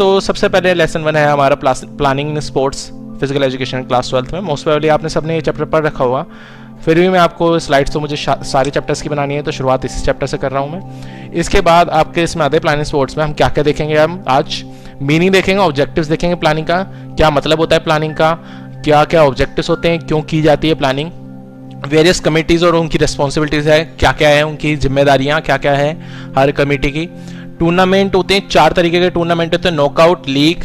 तो सबसे पहले लेसन 1 है हमारा planning in sports physical education class 12th में। मोस्ट प्रोबेबली आपने सबने ये चैप्टर पढ़ रखा होगा, फिर भी मैं आपको स्लाइड्स तो मुझे सारे चैप्टर्स की बनानी है, तो शुरुआत इसी चैप्टर से कर रहा हूँ मैं। इसके बाद आपके इसमें आते प्लानिंग स्पोर्ट्स में हम क्या क्या देखेंगे, हम आज मीनिंग देखेंगे, ऑब्जेक्टिव्स देखेंगे प्लानिंग का, क्या मतलब होता है प्लानिंग का, क्या क्या ऑब्जेक्टिव्स होते हैं, क्यों की जाती है प्लानिंग, वेरियस कमिटीज़ और उनकी रिस्पॉन्सिबिलिटीज़ है, क्या क्या है उनकी जिम्मेदारियाँ क्या क्या है हर कमेटी की। टूर्नामेंट होते हैं, 4 तरीके के टूर्नामेंट होते हैं, नॉकआउट, लीग,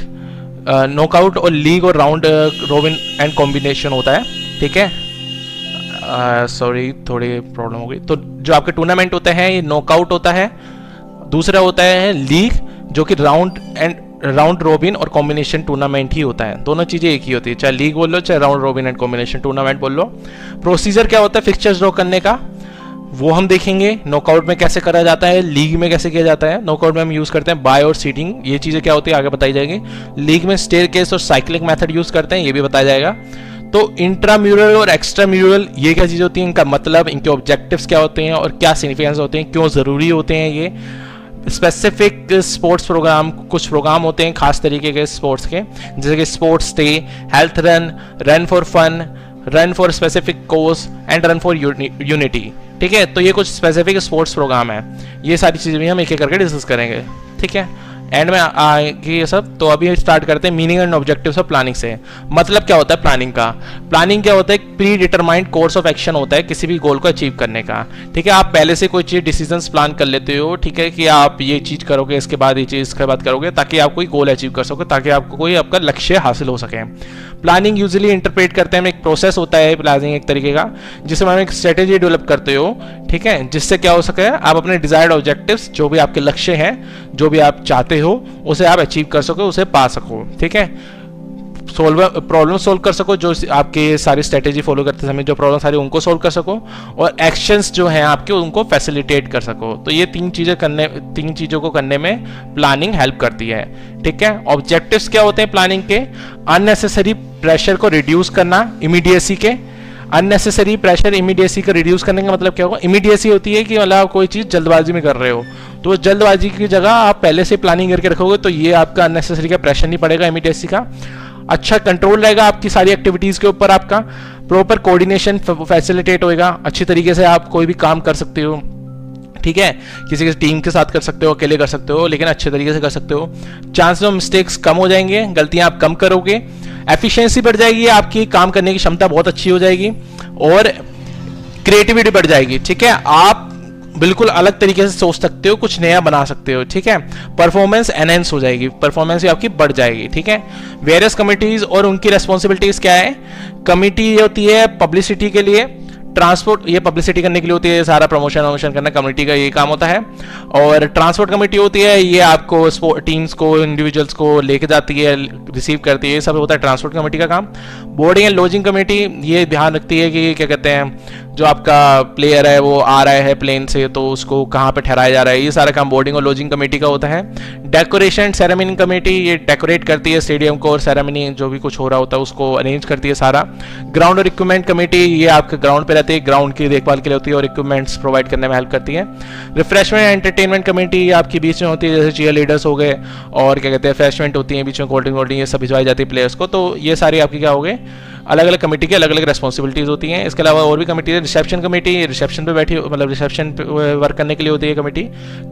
नॉकआउट और लीग और राउंड रोबिन एंड कॉम्बिनेशन होता है, ठीक है। सॉरी थोड़ी प्रॉब्लम हो गई। तो जो आपके टूर्नामेंट होते हैं ये नॉकआउट होता है, दूसरा होता है लीग जो कि राउंड रोबिन और कॉम्बिनेशन टूर्नामेंट ही होता है, दोनों चीजें एक ही होती है, चाहे लीग बोल लो चाहे round robin and combination tournament बोल लो। प्रोसीजर क्या होता है फिक्चर्स ड्रॉ करने का, वो हम देखेंगे। नॉकआउट में कैसे करा जाता है, लीग में कैसे किया जाता है। नॉकआउट में हम यूज करते हैं बाय और सीटिंग, ये चीजें क्या होती है आगे बताई जाएगी। लीग में स्टेयरकेस और साइक्लिंग मेथड यूज करते हैं, ये भी बताया जाएगा। तो इंट्राम्यूरल और एक्स्ट्राम्यूरल ये क्या चीजें होती हैं, इनका मतलब, इनके ऑब्जेक्टिव्स क्या होते हैं और क्या सिग्निफिकेंस होते हैं, क्यों जरूरी होते हैं ये। स्पेसिफिक स्पोर्ट्स प्रोग्राम, कुछ प्रोग्राम होते हैं खास तरीके के स्पोर्ट्स के, जैसे कि sports day, health run, run for fun, run for specific course and run for unity, ठीक है। तो ये कुछ स्पेसिफिक स्पोर्ट्स प्रोग्राम है, ये सारी चीजें भी हम एक एक करके डिस्कस करेंगे, ठीक है, एंड में आएगी ये सब। तो अभी स्टार्ट करते हैं meaning and objectives of planning से। मतलब क्या होता है प्लानिंग का, प्लानिंग क्या होता है, एक pre determined course of action होता है किसी भी गोल को अचीव करने का, ठीक है। आप पहले से कोई चीज डिसीजंस प्लान कर लेते हो, ठीक है, कि आप ये चीज करोगे, इसके बाद ये चीज, इसके बाद करोगे, ताकि आप कोई गोल अचीव कर सको, ताकि आपको कोई आपका लक्ष्य हासिल हो सके। प्लानिंग यूजुअली इंटरप्रेट करते हैं, एक प्रोसेस होता है प्लानिंग एक तरीके का, जिसमें हम एक स्ट्रेटेजी डेवलप करते हो, ठीक है, जिससे क्या हो सके आप अपने डिजायर्ड ऑब्जेक्टिव्स, जो भी आपके लक्ष्य हैं, जो भी आप चाहते हो उसे आप अचीव कर सको, उसे पा सको, ठीक है। प्रॉब्लम सोल्व कर सको, जो आपके सारी स्ट्रेटेजी फॉलो करते समय जो प्रॉब्लम सारी उनको सोल्व कर सको, और एक्शंस जो हैं आपके उनको फैसिलिटेट कर सको। तो ये तीन चीजों को करने में प्लानिंग हेल्प करती है, ठीक है। ऑब्जेक्टिव्स क्या होते हैं प्लानिंग के, अननेसेसरी प्रेशर को रिड्यूस करना, इमीडिएसी के, अननेसेसरी प्रेशर इमीडिएसी को रिड्यूस करने का मतलब क्या होगा, इमीडिएसी होती है कि मतलब आप कोई चीज जल्दबाजी में कर रहे हो, तो जल्दबाजी की जगह आप पहले से प्लानिंग करके रखोगे तो ये आपका अननेसेसरी का प्रेशर नहीं पड़ेगा इमीडिएसी का। अच्छा कंट्रोल रहेगा आपकी सारी एक्टिविटीज के ऊपर, आपका प्रॉपर कोऑर्डिनेशन फैसिलिटेट होएगा, अच्छी तरीके से आप कोई भी काम कर सकते हो, ठीक है, किसी टीम के साथ कर सकते हो, अकेले कर सकते हो, लेकिन अच्छे तरीके से कर सकते हो। चांस ऑफ मिस्टेक्स कम हो जाएंगे, गलतियां आप कम करोगे, एफिशिएंसी बढ़ जाएगी, आपकी काम करने की क्षमता बहुत अच्छी हो जाएगी, और क्रिएटिविटी बढ़ जाएगी, ठीक है। आप बिल्कुल अलग तरीके से सोच सकते हो, कुछ नया बना सकते हो, ठीक है। परफॉर्मेंस एनहेंस हो जाएगी, परफॉर्मेंस भी आपकी बढ़ जाएगी, ठीक है। वेरियस कमिटीज और उनकी रेस्पॉन्सिबिलिटीज क्या है, कमिटी होती है पब्लिसिटी के लिए, ट्रांसपोर्ट ये पब्लिसिटी करने के लिए होती है, सारा प्रमोशन करना कमेटी का ये काम होता है। और ट्रांसपोर्ट कमेटी होती है, ये आपको टीम्स को, इंडिविजुअल्स को लेके जाती है, रिसीव करती है, ये सब होता है ट्रांसपोर्ट कमेटी का काम। बोर्डिंग एंड लॉजिंग कमेटी ये ध्यान रखती है कि क्या कहते हैं, जो आपका प्लेयर है वो आ रहा है प्लेन से, तो उसको कहाँ पे ठहराया जा रहा है, ये सारा काम बोर्डिंग और लॉजिंग कमेटी का होता है। डेकोरेशन सेरेमनी कमेटी ये डेकोरेट करती है स्टेडियम को, और सेरेमनी जो भी कुछ हो रहा होता है उसको अरेंज करती है सारा। ग्राउंड और इक्विपमेंट कमेटी ये आपके ग्राउंड पे रहती है, ग्राउंड की देखभाल के लिए होती है और इक्विपमेंट्स प्रोवाइड करने में हेल्प करती है। रिफ्रेशमेंट एंड एंटरटेनमेंट कमेटी ये आपके बीच में होती है, जैसे चीयर लीडर्स हो गए, और क्या कहते हैं रिफ्रेशमेंट होती है बीच में, कोल्ड ड्रिंक ये सब भिजवाई जाती है प्लेयर्स को। तो ये सारी आपकी क्या हो गए, अलग अलग कमेटी की अलग अलग रेस्पॉन्सिबिलिटीज होती हैं। इसके अलावा और भी कमेटी है, रिसेप्शन कमेटी, रिसेप्शन पे बैठी, मतलब रिसेप्शन पे वर्क करने के लिए होती है committee.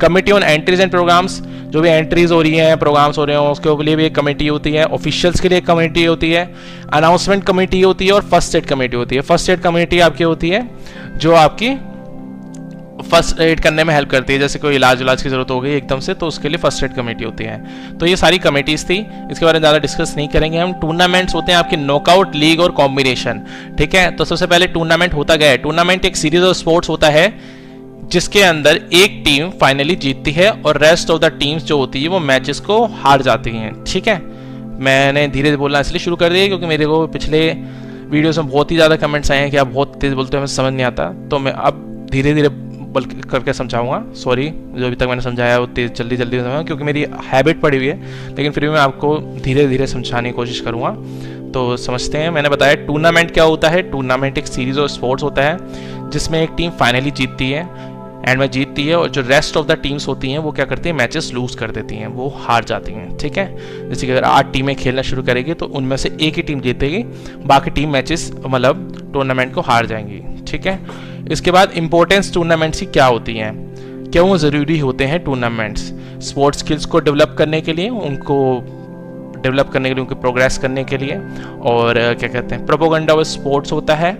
Committee on entries and programmes, जो भी एंट्रीज हो रही हैं, प्रोग्राम्स हो रहे हैं, उसके लिए भी एक कमेटी होती है। ऑफिशियल्स के लिए एक कमेटी होती है, अनाउंसमेंट कमेटी होती है, और फर्स्ट एड कमेटी होती है। फर्स्ट एड कमेटी आपकी होती है जो आपकी फर्स्ट एड करने में हेल्प करती है, जैसे कोई इलाज की जरूरत हो गई एकदम से, तो उसके लिए फर्स्ट एड कमेटी होती है। तो ये सारी कमेटीज थी, इसके बारे में ज़्यादा डिस्कस नहीं करेंगे हम। टूर्नामेंट्स होते हैं आपके नॉकआउट, लीग और कॉम्बिनेशन, ठीक है। तो सबसे पहले टूर्नामेंट होता क्या है, टूर्नामेंट एक सीरीज ऑफ स्पोर्ट्स होता है जिसके अंदर एक टीम फाइनली जीतती है और रेस्ट ऑफ द टीम्स जो होती है वो मैचेस को हार जाती हैं, ठीक है। मैंने धीरे धीरे बोलना इसलिए शुरू कर दिया क्योंकि मेरे को पिछले वीडियोस में बहुत ही ज़्यादा कमेंट्स आए हैं कि आप बहुत तेज बोलते हो, हमें समझ नहीं आता, तो मैं अब धीरे धीरे करके समझाऊंगा। सॉरी जो अभी तक मैंने समझाया वो तेज जल्दी समझाऊंगा, क्योंकि मेरी हैबिट पड़ी हुई है, लेकिन फिर भी मैं आपको धीरे धीरे समझाने की कोशिश करूंगा। तो समझते हैं, मैंने बताया टूर्नामेंट क्या होता है। टूर्नामेंट एक सीरीज ऑफ स्पोर्ट्स होता है जिसमें एक टीम फाइनली जीतती है, एंड में जीतती है, और जो रेस्ट ऑफ द टीम्स होती हैं वो क्या करती हैं, मैचेस लूज कर देती हैं, वो हार जाती हैं। ठीक है, जैसे कि अगर 8 टीमें खेलना शुरू करेगी तो उनमें से एक ही टीम जीतेगी, बाकी टीम मैचेस मतलब टूर्नामेंट को हार जाएंगी। ठीक है, इसके बाद इंपॉर्टेंस टूर्नामेंट्स की क्या होती हैं, क्यों ज़रूरी होते हैं टूर्नामेंट्स? स्पोर्ट्स स्किल्स को डेवलप करने के लिए, उनकी प्रोग्रेस करने के लिए, और क्या कहते हैं, प्रोपोगंडा ऑफ स्पोर्ट्स होता है।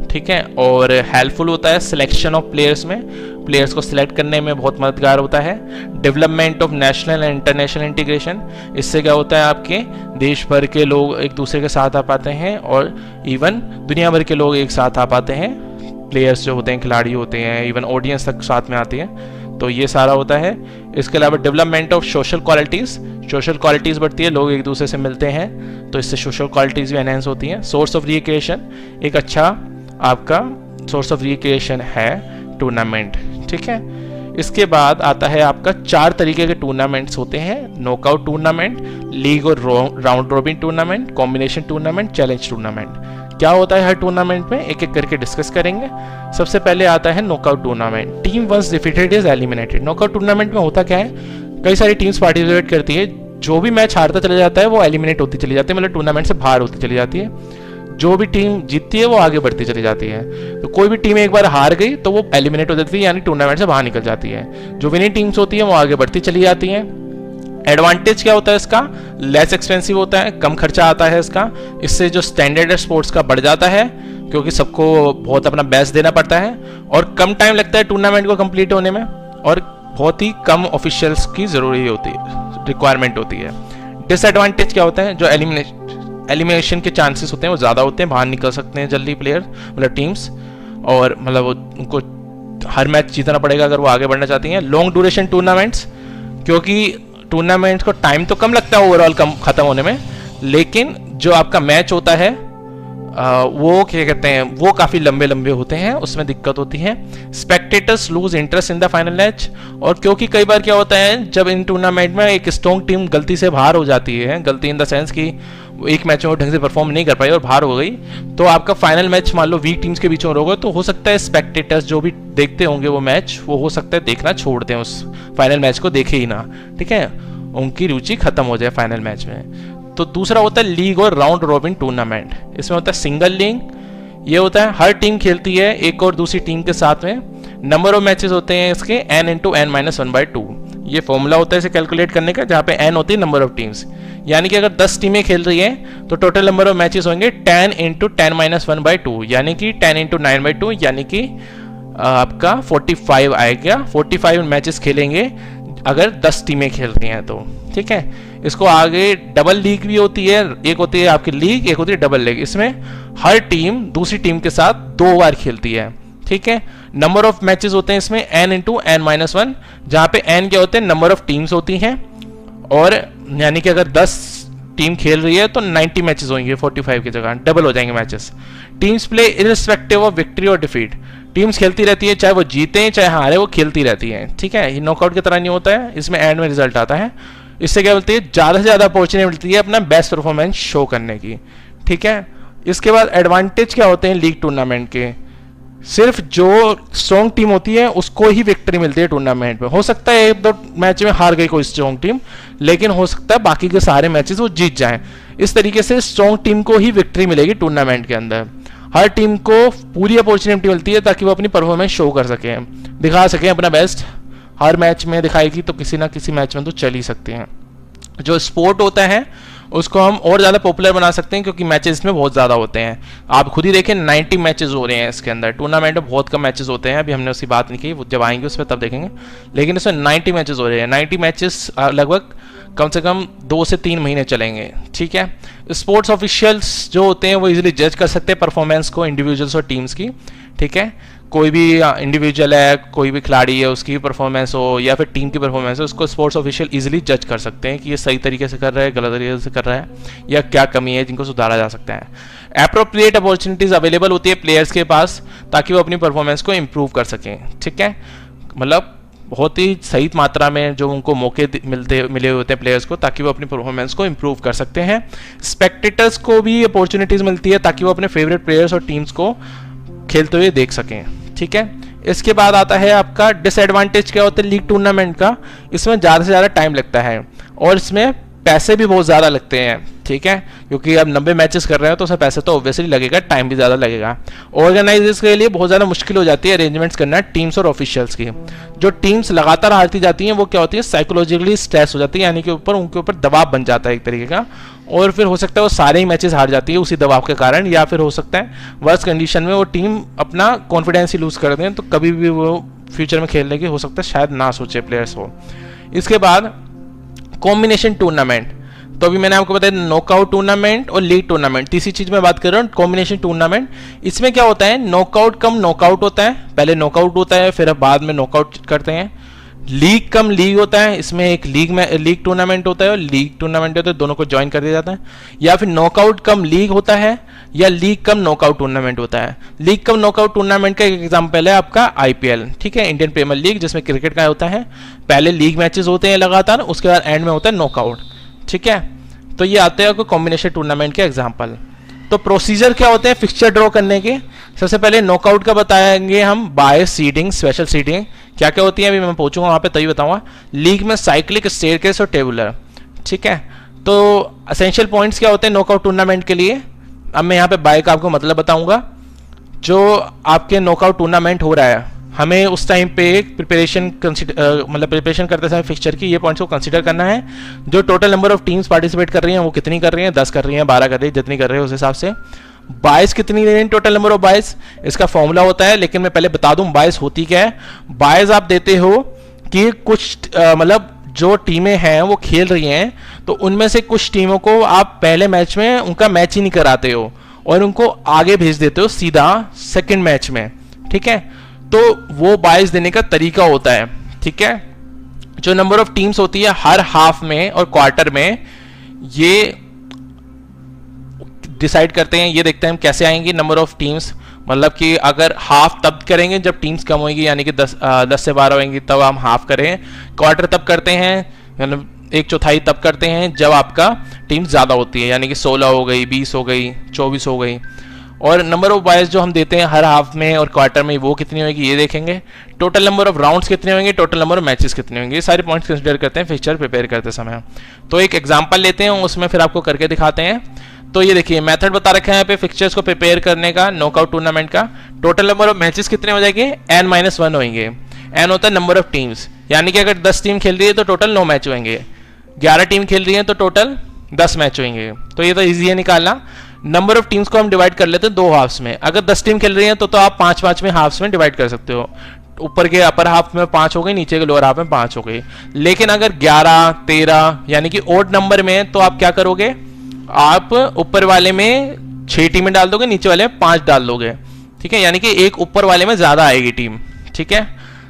ठीक है, और हेल्पफुल होता है सिलेक्शन ऑफ प्लेयर्स में, प्लेयर्स को सिलेक्ट करने में बहुत मददगार होता है। Development of national and international integration, इससे क्या होता है, आपके देश भर के लोग एक दूसरे के साथ आ पाते हैं, और इवन दुनिया भर के लोग एक साथ आ पाते हैं, प्लेयर्स जो होते हैं, खिलाड़ी होते हैं, इवन ऑडियंस तक साथ में आती है, तो ये सारा होता है। इसके अलावा डेवलपमेंट ऑफ सोशल क्वालिटीज़ बढ़ती है, लोग एक दूसरे से मिलते हैं तो इससे सोशल क्वालिटीज़ भी एनहेंस होती हैं। सोर्स ऑफ रिक्रिएशन, एक अच्छा आपका सोर्स ऑफ रिक्रिएशन है टूर्नामेंट। ठीक है, इसके बाद आता है आपका 4 तरीके के टूर्नामेंट्स होते हैं, नॉकआउट टूर्नामेंट, लीग और round robin tournament, combination tournament, challenge tournament. क्या होता है हर टूर्नामेंट में, एक एक करके डिस्कस करेंगे। सबसे पहले आता है knockout tournament. Team once defeated is eliminated. Knockout tournament में होता क्या है, कई सारी टीम्स पार्टिसिपेट करती है, जो भी मैच हारता चला जाता है वो एलिमिनेट होती चली जाती है, मतलब टूर्नामेंट से बाहर होती चली जाती है। जो भी टीम जीतती है वो आगे बढ़ती चली जाती है। तो कोई भी टीम एक बार हार गई तो वो एलिमिनेट हो जाती है, यानी टूर्नामेंट से बाहर निकल जाती है। जो विनिंग टीम्स होती है वो आगे बढ़ती चली जाती हैं। एडवांटेज क्या होता है इसका, लेस एक्सपेंसिव होता है, कम खर्चा आता है इसका। इससे जो स्टैंडर्ड स्पोर्ट्स का बढ़ जाता है, क्योंकि सबको बहुत अपना बेस्ट देना पड़ता है, और कम टाइम लगता है टूर्नामेंट को कंप्लीट होने में, और बहुत ही कम ऑफिशियल्स की जरूरी होती है, रिक्वायरमेंट होती है। डिसएडवांटेज क्या होता है, जो एलिमिनेशन के चांसेस होते हैं वो ज़्यादा होते हैं, बाहर निकल सकते हैं जल्दी प्लेयर, मतलब टीम्स, और मतलब उनको हर मैच जीतना पड़ेगा अगर वो आगे बढ़ना चाहती हैं। लॉन्ग ड्यूरेशन टूर्नामेंट्स, क्योंकि टूर्नामेंट को टाइम तो कम लगता है ओवरऑल खत्म होने में, लेकिन जो आपका मैच होता है वो क्या कहते हैं, वो काफ़ी लंबे लंबे होते हैं, उसमें दिक्कत होती है। Spectators loose interest in the final match, और क्योंकि कई बार क्या होता है, जब इन टूर्नामेंट में एक स्ट्रॉन्ग टीम गलती से बाहर हो जाती है, गलती इन द सेंस कि एक मैच में वो ढंग से परफॉर्म नहीं कर पाई और बाहर हो गई, तो आपका फाइनल मैच मान लो वीक टीम्स के बीच में होगा, तो हो सकता है स्पेक्टेटर्स जो भी देखते होंगे वो मैच, वो हो सकता है देखना छोड़ दें, उस फाइनल मैच को देखे ही ना। ठीक है, उनकी रुचि खत्म हो जाए फाइनल मैच में। तो दूसरा होता है लीग और राउंड रॉबिन टूर्नामेंट। इसमें होता है सिंगल लीग, ये होता है हर टीम खेलती है एक और दूसरी टीम के साथ में। नंबर ऑफ मैचेस होते हैं इसके n × n-1/2। ये फॉर्मूला होता है इसे कैलकुलेट करने का, जहाँ पे n होती है नंबर ऑफ टीम्स, यानी कि अगर 10 टीमें खेल रही हैं तो टोटल नंबर ऑफ मैचेस होंगे 10 × 10-1/2, यानी कि 10 × 9/2, यानी कि आपका 45 आएगा। 45 मैचेस खेलेंगे अगर 10 टीमें खेल रही हैं तो। ठीक है, इसको आगे डबल लीग भी होती है, एक होती है आपकी लीग, एक होती है डबल लीग। इसमें हर टीम दूसरी टीम के साथ 2 बार खेलती है। ठीक है, नंबर ऑफ मैचेस होते हैं इसमें n × n-1, जहां पे n क्या होते हैं, नंबर ऑफ टीम्स होती हैं, और यानी कि अगर 10 टीम खेल रही है तो 90 मैचेस होंगे, 45 की जगह डबल हो जाएंगे matches. Teams play irrespective of victory और डिफीट। टीम्स खेलती रहती है, चाहे वो जीते चाहे हारे, वो खेलती रहती है। ठीक है, ये नॉकआउट की तरह नहीं होता है, इसमें एंड में रिजल्ट आता है। इससे क्या बोलती है, ज़्यादा से ज़्यादा अपॉर्चुनिटी मिलती है अपना बेस्ट परफॉर्मेंस शो करने की। ठीक है, इसके बाद एडवांटेज क्या होते हैं लीग टूर्नामेंट के, सिर्फ जो स्ट्रॉन्ग टीम होती है उसको ही विक्ट्री मिलती है टूर्नामेंट में। हो सकता है 1-2 मैच में हार गई कोई स्ट्रॉन्ग टीम, लेकिन हो सकता है बाकी के सारे मैचेस वो जीत जाएं। इस तरीके से स्ट्रॉन्ग टीम को ही विक्ट्री मिलेगी टूर्नामेंट के अंदर। हर टीम को पूरी अपॉर्चुनिटी मिलती है ताकि वो अपनी परफॉर्मेंस शो कर सकें, दिखा सकें अपना बेस्ट। हर मैच में दिखाएगी तो किसी ना किसी मैच में तो चल ही सकते हैं। जो स्पोर्ट होता है उसको हम और ज़्यादा पॉपुलर बना सकते हैं, क्योंकि मैचेस इसमें बहुत ज़्यादा होते हैं। आप खुद ही देखें 90 मैचेस हो रहे हैं इसके अंदर। टूर्नामेंट में बहुत कम मैचेस होते हैं, अभी हमने उसकी बात नहीं की, वो जब आएंगे उस पर तब देखेंगे, लेकिन इसमें 90 मैचेस हो रहे हैं। 90 मैचेस लगभग कम से कम 2 से 3 महीने चलेंगे। ठीक है, स्पोर्ट्स ऑफिशियल्स जो होते हैं वो इजीली जज कर सकते हैं परफॉर्मेंस को इंडिविजुअल्स और टीम्स की। ठीक है, कोई भी इंडिविजुअल है, कोई भी खिलाड़ी है, उसकी परफॉर्मेंस हो या फिर टीम की परफॉर्मेंस हो, उसको स्पोर्ट्स ऑफिशियल इजीली जज कर सकते हैं कि ये सही तरीके से कर रहा है, गलत तरीके से कर रहा है, या क्या कमी है जिनको सुधारा जा सकता है। एप्रोप्रिएट अपॉर्चुनिटीज अवेलेबल होती है प्लेयर्स के पास ताकि वो अपनी परफॉर्मेंस को इम्प्रूव कर सकें। ठीक है, मतलब बहुत ही सही मात्रा में जो उनको मौके मिले होते हैं प्लेयर्स को, ताकि वो अपनी परफॉर्मेंस को इम्प्रूव कर सकते हैं। स्पेक्टेटर्स को भी अपॉर्चुनिटीज़ मिलती है ताकि वो अपने फेवरेट प्लेयर्स और टीम्स को खेलते हुए देख सकें। ठीक है, इसके बाद आता है आपका डिसएडवांटेज क्या होता है लीग टूर्नामेंट का, इसमें ज़्यादा से ज़्यादा टाइम लगता है और इसमें पैसे भी बहुत ज़्यादा लगते हैं, ठीक है, क्योंकि अब 90 मैचेस कर रहे हैं तो उसमें पैसे तो ऑब्वियसली लगेगा, टाइम भी ज़्यादा लगेगा। ऑर्गेनाइजर्स के लिए बहुत ज़्यादा मुश्किल हो जाती है अरेंजमेंट्स करना टीम्स और ऑफिशियल्स की। जो टीम्स लगातार हारती जाती हैं वो क्या होती है, साइकोलॉजिकली स्ट्रेस हो जाती है, यानी कि उनके ऊपर दबाव बन जाता है एक तरीके का, और फिर हो सकता है वो सारे ही मैचेस हार जाती है उसी दबाव के कारण, या फिर हो सकता है वर्स्ट कंडीशन में वो टीम अपना कॉन्फिडेंस ही लूज़ कर दें, तो कभी भी वो फ्यूचर में खेलने की हो सकता है शायद ना सोचे प्लेयर्स हो। इसके बाद कॉम्बिनेशन टूर्नामेंट, तो अभी मैंने आपको बताया नॉकआउट टूर्नामेंट और लीग टूर्नामेंट, तीसरी चीज मैं बात कर रहा हूँ कॉम्बिनेशन टूर्नामेंट। इसमें क्या होता है, नॉकआउट कम नॉकआउट होता है, पहले नॉकआउट होता है फिर बाद में नॉकआउट करते हैं। लीग कम लीग होता है, इसमें एक लीग टूर्नामेंट होता है और लीग टूर्नामेंट होता है, दोनों को ज्वाइन कर दिया जाता है। या फिर नॉकआउट कम लीग होता है या लीग कम नॉकआउट टूर्नामेंट होता है। लीग कम नॉकआउट टूर्नामेंट का एक एग्जांपल है आपका आईपीएल, ठीक है, इंडियन प्रीमियर लीग, जिसमें क्रिकेट का होता है, पहले लीग मैचेस होते हैं लगातार, उसके बाद एंड में होता है नॉकआउट, ठीक है। तो ये आते हैं आपको कॉम्बिनेशन टूर्नामेंट के एग्जांपल। तो प्रोसीजर क्या होते हैं फिक्सचर ड्रॉ करने के, सबसे पहले नॉकआउट का बताएंगे हम, बाय सीडिंग, स्पेशल सीडिंग क्या क्या होती है अभी मैं पहुंचूंगा वहां पे तभी बताऊंगा। लीग में साइक्लिक, स्टेयरकेस और टेबुलर, ठीक है। तो एसेंशियल पॉइंट्स क्या होते हैं नॉकआउट टूर्नामेंट के लिए, अब मैं यहाँ पे बाय का आपको मतलब बताऊंगा। जो आपके नॉकआउट टूर्नामेंट हो रहा है, हमें उस टाइम पे प्रिपरेशन मतलब प्रिपरेशन करते समय फिक्सचर की ये पॉइंट्स को कंसीडर करना है। जो total number of teams participate कर रही हैं वो कितनी कर रही हैं, 10 कर रही हैं, 12 कर रही है, जितनी कर रही है उस हिसाब से। बाइस कितनी ले रही है, टोटल नंबर ऑफ बाइस, इसका फॉर्मूला होता है, लेकिन मैं पहले बता दूं बाइस होती क्या है। बाइस आप देते हो कि कुछ मतलब जो टीमें हैं वो खेल रही हैं, तो उनमें से कुछ टीमों को आप पहले मैच में उनका मैच ही नहीं कराते हो और उनको आगे भेज देते हो सीधा सेकंड मैच में, ठीक है। तो वो बाइस देने का तरीका होता है, ठीक है। जो नंबर ऑफ टीम्स होती है हर हाफ में और क्वार्टर में, ये डिसाइड करते हैं, ये देखते हैं हम कैसे आएंगे नंबर ऑफ टीम्स, मतलब कि अगर हाफ तब करेंगे जब टीम्स कम होगी, यानी कि 10 से 12 होंगी तब हम हाफ करें। क्वार्टर तब करते हैं, एक चौथाई तब करते हैं जब आपका टीम्स ज़्यादा होती है, यानी कि 16 हो गई, 20 हो गई, 24 हो गई। और नंबर ऑफ बाइस जो हम देते हैं हर हाफ में और क्वार्टर में वो कितनी होगी ये देखेंगे। टोटल नंबर ऑफ राउंड्स कितने होंगे, टोटल नंबर ऑफ मैचेस कितने होंगे, ये सारे पॉइंट्स कंसीडर करते हैं फिक्सचर प्रिपेयर करते समय। तो एक एग्जांपल लेते हैं, उसमें फिर आपको करके दिखाते हैं। तो ये देखिए मेथड बता रखा है यहाँ पे फिक्सचर्स को प्रिपेयर करने का नॉकआउट टूर्नामेंट का। टोटल नंबर ऑफ मैचेस कितने हो जाएंगे, n-1 होंगे। n होता है नंबर ऑफ टीम्स, यानी कि अगर 10 टीम खेल रही है तो टोटल 9 मैच होंगे, 11 टीम खेल रही है तो टोटल 10 मैच होंगे। तो ये तो ईजी है निकालना। नंबर ऑफ टीम्स को हम डिवाइड कर लेते हैं 2 हाफ्स में। अगर 10 टीम खेल रही हैं तो आप 5-5 में हाफ्स में डिवाइड कर सकते हो। ऊपर के अपर हाफ में 5 हो गई, नीचे के लोअर हाफ में 5 हो गई। लेकिन अगर 11, 13 यानी कि ओड नंबर में, तो आप क्या करोगे, आप ऊपर वाले में 6 टीमें डाल दोगे, नीचे वाले में 5 डाल दोगे, ठीक है, यानी कि एक ऊपर वाले में ज्यादा आएगी टीम, ठीक है।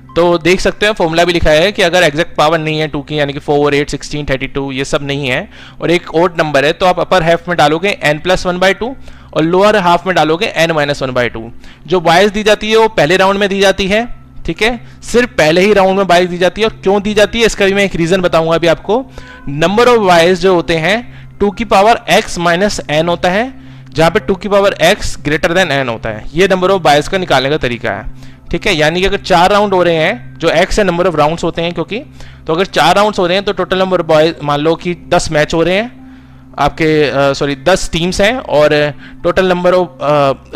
तो देख सकते हैं फॉर्मूला भी लिखा है कि अगर एग्जैक्ट पावर नहीं है 2 की, यानी कि 4, 8, 16, 32 ये सब नहीं है और एक ओड नंबर है, तो आप अपर हाफ में डालोगे n+1/2 और लोअर हाफ में डालोगे n-1/2। जो बाइस दी जाती है वो पहले राउंड में दी जाती है, ठीक है, सिर्फ पहले ही राउंड में बाइस दी जाती है। और क्यों दी जाती है इसका भी मैं एक रीजन बताऊंगा अभी आपको। नंबर ऑफ बाइस जो होते हैं 2 की पावर x माइनस n होता है, जहां पे 2 की power x greater than n होता है। ये नंबर ऑफ बाइस का निकालने का तरीका है, ठीक है। यानी कि अगर 4 राउंड हो रहे हैं, जो x है नंबर ऑफ राउंड्स होते हैं क्योंकि, तो अगर 4 राउंड्स हो रहे हैं तो टोटल नंबर बॉयज मान लो कि 10 मैच हो रहे हैं आपके, सॉरी 10 टीम्स हैं और टोटल नंबर ऑफ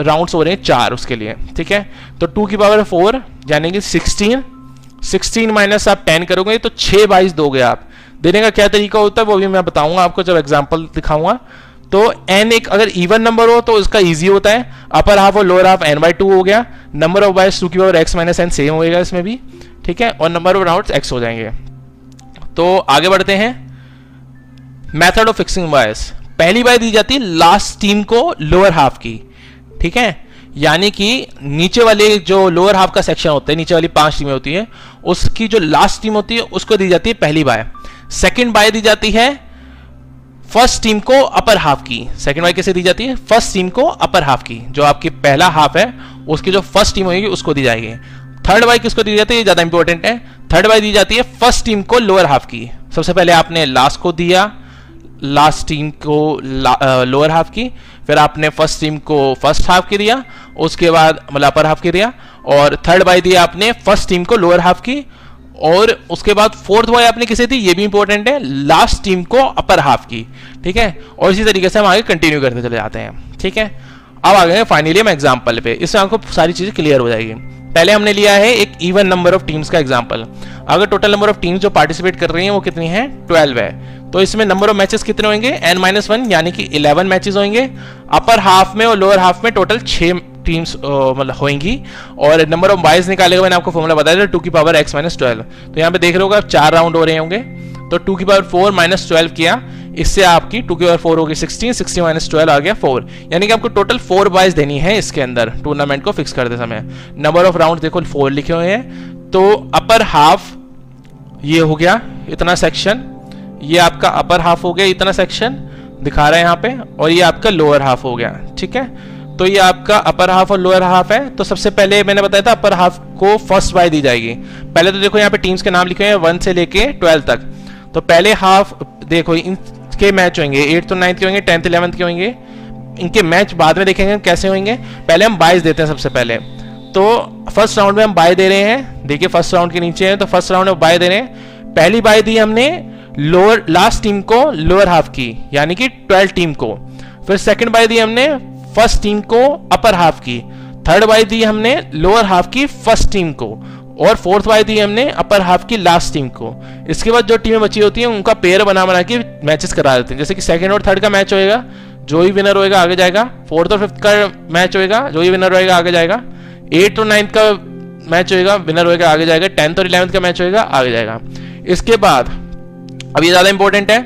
राउंड्स हो रहे हैं 4 उसके लिए, ठीक है। तो 2 की पावर 4 यानी कि 16 माइनस आप 10 करोगे तो 6 बाइस दोगे आप। देने का क्या तरीका होता है वो भी मैं बताऊंगा आपको जब एग्जाम्पल दिखाऊंगा। तो n एक अगर इवन नंबर हो तो उसका इजी होता है, अपर हाफ और लोअर हाफ n/2 हो गया। नंबर ऑफ बाइस 2 की power x minus n same होएगा इसमें भी, ठीक है, और नंबर ऑफ राउंड्स x हो जाएंगे। तो आगे बढ़ते हैं। मेथड ऑफ फिक्सिंग बाइस, पहली बार दी जाती है लास्ट टीम को लोअर हाफ की, ठीक है, यानी कि नीचे वाले जो लोअर हाफ का सेक्शन होता है, नीचे वाली 5 टीमें होती है, उसकी जो लास्ट टीम होती है उसको दी जाती है पहली बाय। सेकंड बाय दी जाती है फर्स्ट टीम को अपर हाफ की। सेकंड बाय कैसे दी जाती है, फर्स्ट टीम को अपर हाफ की, जो आपकी पहला हाफ है उसकी जो फर्स्ट टीम होगी उसको दी जाएगी। थर्ड बाय किसको दी जाती है, ये ज्यादा इंपॉर्टेंट है। थर्ड बाय दी जाती है फर्स्ट टीम को लोअर हाफ की। सबसे पहले आपने लास्ट को दिया, लास्ट टीम को लोअर हाफ की, फिर आपने फर्स्ट टीम को फर्स्ट हाफ की दिया, उसके बाद मतलब अपर हाफ की दिया, और थर्ड बाय दी आपने फर्स्ट टीम को लोअर हाफ की, और उसके बाद फोर्थ बाय आपने किसे दी, ये भी इंपॉर्टेंट है, लास्ट टीम को अपर हाफ की। ठीक है, और इसी तरीके से हम आगे कंटिन्यू करते चले जाते हैं। ठीक है, अब आ गए फाइनली हम एग्जाम्पल पे, इससे आपको सारी चीजें क्लियर हो जाएगी। पहले हमने लिया है एक इवन नंबर ऑफ टीम्स का एग्जाम्पल। अगर टोटल नंबर ऑफ टीम्स जो पार्टिसिपेट कर रही हैं वो कितनी है, 12 है, तो इसमें नंबर ऑफ मैचेस कितने होंगे, n-1 यानी कि 11 मैचेस होंगे। अपर हाफ में और लोअर हाफ में टोटल 6 टीम्स मतलब होंगी, और नंबर ऑफ बाइज निकालेगा, मैंने आपको फॉर्मूला बताया था 2⁻x-12। तो यहाँ पे देख रहे होगा 4 राउंड हो रहे होंगे, तो 2⁻4-12 किया, इससे आपकी 2⁻4 होगी 16, 16 - 12 आ गया 4, यानी कि आपको टोटल 4 बाइज देनी है इसके अंदर टूर्नामेंट को फिक्स करते समय। नंबर ऑफ राउंड देखो 4 लिखे हुए हैं, तो अपर हाफ ये हो गया इतना सेक्शन, ये आपका अपर हाफ हो गया इतना सेक्शन दिखा रहा है यहाँ पे, और ये आपका लोअर हाफ हो गया। ठीक है, तो ये आपका अपर हाफ और लोअर हाफ है। तो सबसे पहले मैंने बताया था अपर हाफ को फर्स्ट बाय दी जाएगी। पहले तो देखो यहाँ पे टीम्स के नाम लिखे हैं 1 से लेके 12 तक, तो पहले हाफ देखो इनके मैच होंगे 8th और 9th के होंगे, 10th 11th के होंगे, इनके मैच बाद में देखेंगे कैसे होंगे। पहले हम बाइज देते हैं सबसे पहले, तो फर्स्ट राउंड में हम बाय दे रहे हैं, देखिए फर्स्ट राउंड के नीचे है, तो फर्स्ट राउंड में बाय दे रहे हैं। पहली बाय दी हमने लोअर लास्ट टीम को लोअर हाफ की, यानी कि 12 टीम को। फिर सेकंड बाय दी हमने फर्स्ट टीम को अपर हाफ की, थर्ड बाय दी हमने लोअर हाफ की फर्स्ट टीम को, और फोर्थ बाय दी हमने अपर हाफ की लास्ट टीम को। इसके बाद जो टीमें बची होती हैं उनका पेयर बना के मैचेस करा देते हैं, जैसे कि सेकंड और थर्ड का मैच होएगा, जो ही विनर होएगा आगे जाएगा। फोर्थ और फिफ्थ का मैच होएगा, जो ही विनर होएगा आगे जाएगा। 8th और 9th का मैच होएगा, विनर होएगा आगे जाएगा। 10th और 11th का मैच होएगा, आगे जाएगा। इसके बाद अब ये ज्यादा इंपॉर्टेंट है,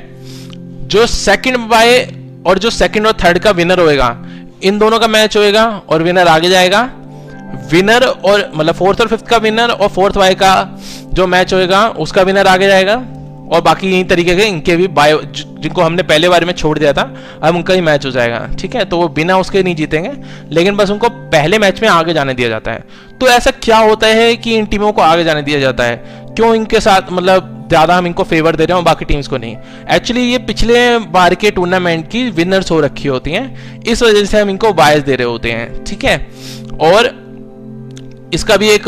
जो सेकंड बाय और जो सेकंड और थर्ड का विनर होएगा, इन दोनों का मैच होएगा और विनर आगे जाएगा। विनर और मतलब फोर्थ और फिफ्थ का विनर और फोर्थ बाय का जो मैच होएगा उसका विनर आगे जाएगा, और बाकी यही तरीके के इनके भी बाय जिनको हमने पहले बार में छोड़ दिया था अब उनका ही मैच हो जाएगा। ठीक है, तो वो बिना उसके नहीं जीतेंगे, लेकिन बस उनको पहले मैच में आगे जाने दिया जाता है। तो ऐसा क्या होता है कि इन टीमों को आगे जाने दिया जाता है, क्यों इनके साथ मतलब ज्यादा हम इनको फेवर दे रहे हैं और बाकी टीम्स को नहीं। एक्चुअली ये पिछले बार के टूर्नामेंट की विनर्स हो रखी होती हैं, इस वजह से हम इनको बायस दे रहे होते हैं। ठीक है, और इसका भी एक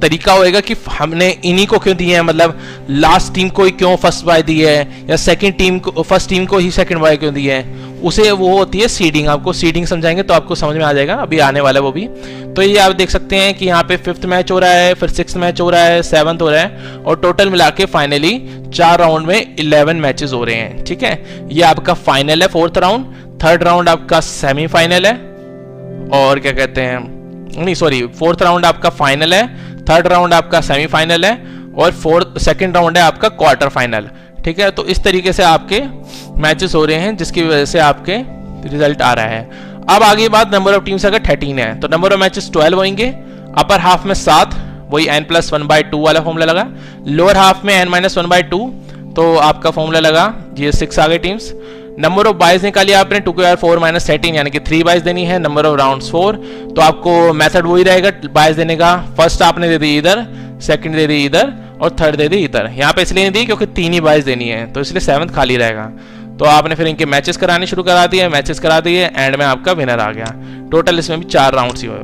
तरीका होएगा कि हमने इन्हीं को क्यों दिए हैं, मतलब लास्ट टीम को ही क्यों फर्स्ट बाय दी है, या सेकंड टीम को फर्स्ट टीम को ही सेकंड बाय क्यों दी है, उसे वो होती है सीडिंग। आपको सीडिंग समझाएंगे तो आपको समझ में आ जाएगा, अभी आने वाला है वो भी। तो ये आप देख सकते हैं कि यहाँ पे 5th मैच हो रहा है, फिर 6th मैच हो रहा है, 7th हो रहा है, और टोटल मिला के फाइनली 4 राउंड में 11 मैचेस हो रहे हैं। ठीक है, ये आपका फाइनल है 4th राउंड, 3rd राउंड आपका सेमीफाइनल है, और क्या कहते हैं नहीं सॉरी 4th राउंड आपका फाइनल है, 3rd राउंड आपका सेमीफाइनल है, और सेकंड राउंड है आपका क्वार्टर फाइनल। ठीक है, तो इस तरीके से आपके मैचेस हो रहे हैं, जिसकी वजह से आपके रिजल्ट आ रहा है। अब आगे बात नंबर ऑफ टीम्स अगर 13 है तो नंबर ऑफ मैचेस 12 होंगे। अपर हाफ में 7, वही n+1/2 वाला फॉर्मूला लगा। लोअर हाफ में n-1/2, तो आपका फॉर्मूला लगा, ये 6 आ गए टीम्स। नंबर ऑफ बाइज निकालिए आपने 2⁻4-13, यानी कि 3 बाइज देनी है। नंबर ऑफ राउंड्स 4, तो आपको मेथड वही रहेगा बाइज देने का, फर्स्ट आपने दे दी इधर, सेकंड दे दी इधर, और थर्ड दे दी इधर। यहाँ पे इसलिए नहीं दी क्योंकि 3 ही बाइज देनी है, तो इसलिए 7th खाली रहेगा। तो आपने फिर इनके मैचेस कराने शुरू करा दिए, मैचेस करा दिए, एंड में आपका विनर आ गया। टोटल इसमें भी 4 राउंड्स ही हुए।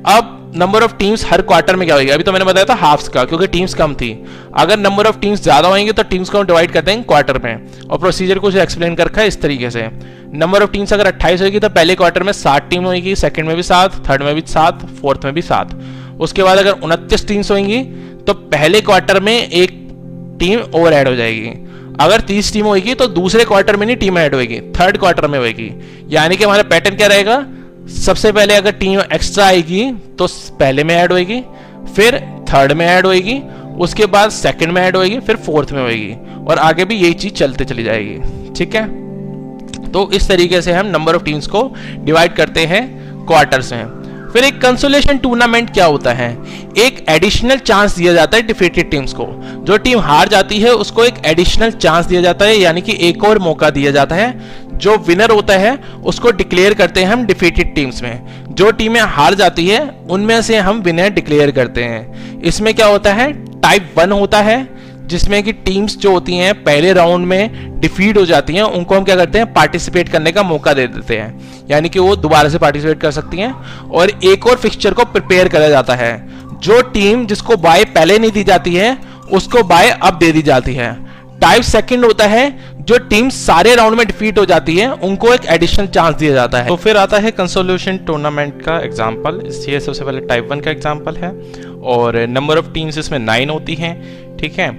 अब number of teams her quarter में क्या होगी, अभी तो मैंने बताया था हाफ्स का, क्योंकि टीम्स कम थी। अगर नंबर ऑफ टीम्स ज्यादा होंगे तो टीम्स को हम डिवाइड करते हैं क्वार्टर में, और प्रोसीजर को एक्सप्लेन कर रखा है इस तरीके से। नंबर ऑफ टीम्स अगर 28 होगी तो पहले क्वार्टर में 7 टीम होगी, सेकंड में भी 7, थर्ड में भी 7, फोर्थ में भी 7। उसके बाद अगर 29 टीम्स होंगी तो पहले क्वार्टर में एक टीम और ऐड हो जाएगी। अगर 30 टीम होगी तो दूसरे क्वार्टर में नहीं टीम ऐड होगी, थर्ड क्वार्टर में होगी। यानी कि हमारा पैटर्न क्या रहेगा, सबसे पहले अगर टीम एक्स्ट्रा आएगी तो पहले में ऐड होएगी, फिर थर्ड में ऐड होएगी, उसके बाद सेकंड में ऐड होएगी, फिर फोर्थ में होएगी, और आगे भी यही चीज चलते चली जाएगी। ठीक है, तो इस तरीके से हम नंबर ऑफ टीम्स को डिवाइड करते हैं क्वार्टर्स में। फिर एक कंसोलेशन टूर्नामेंट क्या होता है, एक एडिशनल चांस दिया जाता है डिफीटेड टीम्स को। जो टीम हार जाती है उसको एक एडिशनल चांस दिया जाता है, यानी कि एक और मौका दिया जाता है। जो विनर होता है उसको डिक्लेयर करते हैं हम डिफीटेड टीम्स में। जो टीमें हार जाती है उनमें से हम विनर डिक्लेयर करते हैं। इसमें क्या होता है, टाइप 1 होता है जिसमें कि टीम्स जो होती हैं पहले राउंड में डिफीट हो जाती हैं, उनको हम क्या करते हैं, पार्टिसिपेट करने का मौका दे देते हैं, यानी कि वो दोबारा से पार्टिसिपेट कर सकती हैं। और एक और फिक्सचर को प्रिपेयर करा जाता है। जो टीम जिसको बाय पहले नहीं दी जाती है उसको बाय अब दे दी जाती है। टाइप सेकंड होता है जो टीम सारे राउंड में डिफीट हो जाती है, उनको एक एडिशनल चांस दिया जाता है। तो फिर आता है कंसोलेशन टूर्नामेंट का एग्जांपल। ये सबसे पहले टाइप 1 का एग्जांपल है और नंबर ऑफ टीम्स इसमें 9 होती हैं, ठीक है।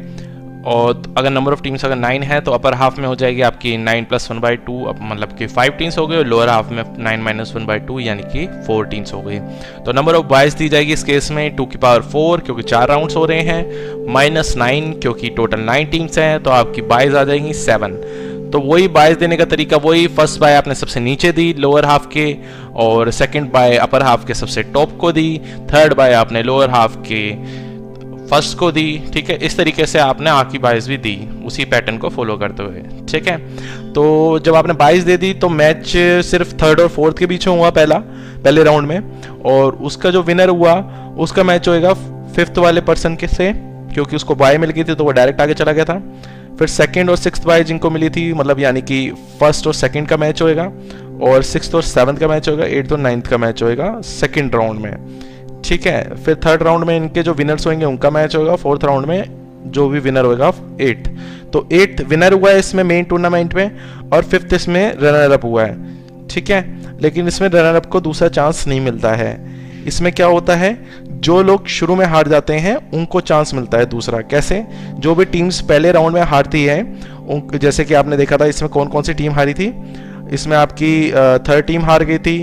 और अगर नंबर ऑफ टीम्स अगर 9 है तो अपर हाफ में हो जाएगी आपकी 9 + 1/2, मतलब कि 5 टीम्स हो गई, और लोअर हाफ में 9 - 1/2 यानी कि 4 टीम्स हो गई। तो नंबर ऑफ बाइज दी जाएगी इस केस में 2⁴ क्योंकि 4 राउंड्स हो रहे हैं, -9 क्योंकि टोटल 9 टीम्स हैं, तो आपकी बाइज आ जाएंगी 7। तो वही बाइज देने का तरीका वही, फर्स्ट बाय आपने सबसे नीचे दी लोअर हाफ के, और सेकंड बाय अपर हाफ के सबसे टॉप को दी, थर्ड बाय आपने लोअर हाफ के फर्स्ट को दी, ठीक है। इस तरीके से आपने आखिरी बाइज भी दी उसी पैटर्न को फॉलो करते हुए, ठीक है। तो जब आपने बाइज दे दी तो मैच सिर्फ थर्ड और फोर्थ के बीच में हुआ पहले राउंड में, और उसका जो विनर हुआ उसका मैच होएगा फिफ्थ वाले पर्सन के से, क्योंकि उसको बाय मिल गई थी तो वो डायरेक्ट आगे चला गया था। फिर सेकंड और सिक्स्थ बाय जिनको मिली थी, मतलब यानी कि फर्स्ट और सेकंड का मैच होएगा, और सिक्स्थ और सेवंथ का मैच होएगा, एट्थ और नाइन्थ का मैच होएगा सेकंड राउंड में, ठीक है। फिर थर्ड राउंड में इनके जो विनर्स होंगे उनका मैच होगा, फोर्थ राउंड में जो भी विनर होगा 8th, तो 8th विनर हुआ है इसमें मेन टूर्नामेंट में, और 5th इसमें रनर अप हुआ है, ठीक है। लेकिन इसमें रनर अप को दूसरा चांस नहीं मिलता है। इसमें क्या होता है, जो लोग शुरू में हार जाते हैं उनको चांस मिलता है दूसरा। कैसे? जो भी टीम्स पहले राउंड में हारती है, जैसे कि आपने देखा था इसमें कौन कौन सी टीम हारी थी। इसमें आपकी थर्ड टीम हार गई थी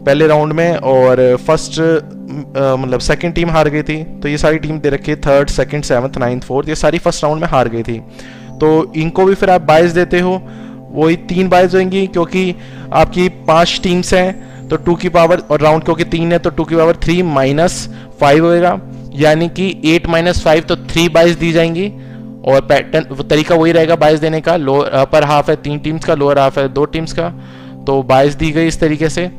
पहले राउंड में, और फर्स्ट मतलब सेकंड टीम हार गई थी। तो ये सारी टीम दे रखी है, third, second, seventh, ninth, fourth, ये सारी फर्स्ट राउंड में हार गई थी। तो इनको भी फिर आप बाइज देते हो, वही 3 बाइज होंगी, क्योंकि आपकी 5 टीम्स हैं तो 2 की पावर, और राउंड क्योंकि 3 है तो 2 की पावर 3 - 5 होएगा, यानी कि 8 - 5 तो 3 बाइज दी जाएंगी। और पैटर्न तरीका वही रहेगा बाइज देने का। लोअर अपर हाफ है 3 टीम्स का, लोअर हाफ है 2 टीम्स का, तो बाइज दी गई इस तरीके से।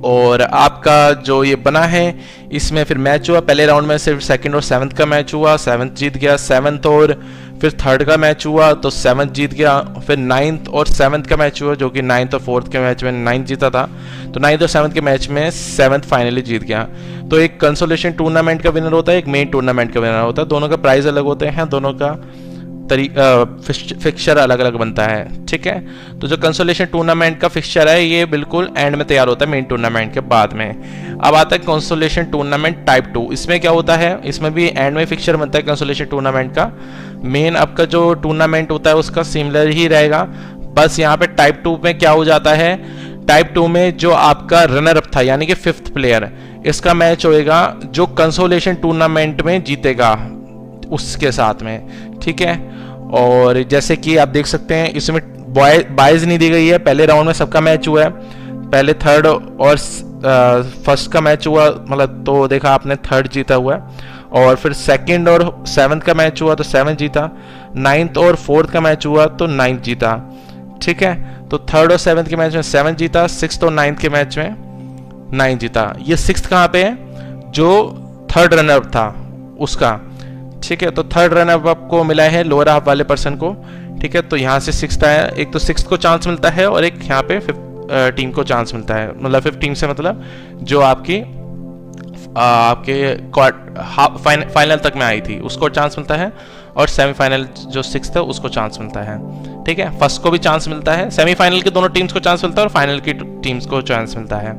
और आपका जो ये बना है इसमें फिर मैच हुआ, पहले राउंड में सिर्फ सेकंड और सेवंथ का मैच हुआ, सेवंथ जीत गया, सेवंथ और फिर थर्ड का मैच हुआ तो सेवंथ जीत गया। फिर नाइन्थ और सेवंथ का मैच हुआ, जो कि नाइन्थ और फोर्थ के मैच में नाइन्थ जीता था, तो नाइन्थ और सेवंथ के मैच में सेवंथ फाइनली जीत गया। तो एक कंसोलेशन टूर्नामेंट का विनर होता है, एक मेन टूर्नामेंट का विनर होता है, दोनों का प्राइस अलग होते हैं, दोनों का फिक्सचर अलग अलग बनता है, ठीक है। तो जो कंसोलेशन टूर्नामेंट का फिक्सचर है ये बिल्कुल एंड में तैयार होता है, मेन टूर्नामेंट के बाद में। अब आता है कंसोलेशन टूर्नामेंट टाइप 2। इसमें क्या होता है, इसमें भी एंड में फिक्सचर बनता है कंसोलेशन टूर्नामेंट का। मेन आपका जो टूर्नामेंट होता है उसका सिमिलर ही रहेगा, बस यहाँ पे टाइप 2 में क्या हो जाता है, टाइप 2 में जो आपका रनर अप था यानी कि 5th प्लेयर, इसका मैच होएगा जो कंसोलेशन टूर्नामेंट में जीतेगा उसके साथ में, ठीक है। और जैसे कि आप देख सकते हैं इसमें बाइज नहीं दी गई है, पहले राउंड में सबका मैच हुआ है, पहले थर्ड और फर्स्ट का मैच हुआ, मतलब तो देखा आपने थर्ड जीता हुआ है, और फिर सेकंड और सेवंथ का मैच हुआ तो सेवंथ जीता, नाइन्थ और फोर्थ का मैच हुआ तो नाइन्थ जीता, ठीक है। तो थर्ड और सेवंथ के मैच में सेवंथ जीता, सिक्स्थ और नाइन्थ के मैच में नाइन्थ जीता। ये सिक्स्थ कहाँ पे है, जो थर्ड रनर था उसका, ठीक है। तो थर्ड रनर आपको मिला है लोअर हाफ वाले पर्सन को, ठीक है। तो यहाँ से सिक्स्थ आया, एक तो सिक्स्थ को चांस मिलता है और एक यहाँ पे टीम को चांस मिलता है, मतलब 5 टीम से मतलब जो आपके फाइनल तक में आई थी उसको चांस मिलता है, और सेमीफाइनल जो 6th है उसको चांस मिलता है, ठीक है। फर्स्ट को भी चांस मिलता है, सेमीफाइनल के दोनों टीम्स को चांस मिलता है और फाइनल की टीम्स को चांस मिलता है,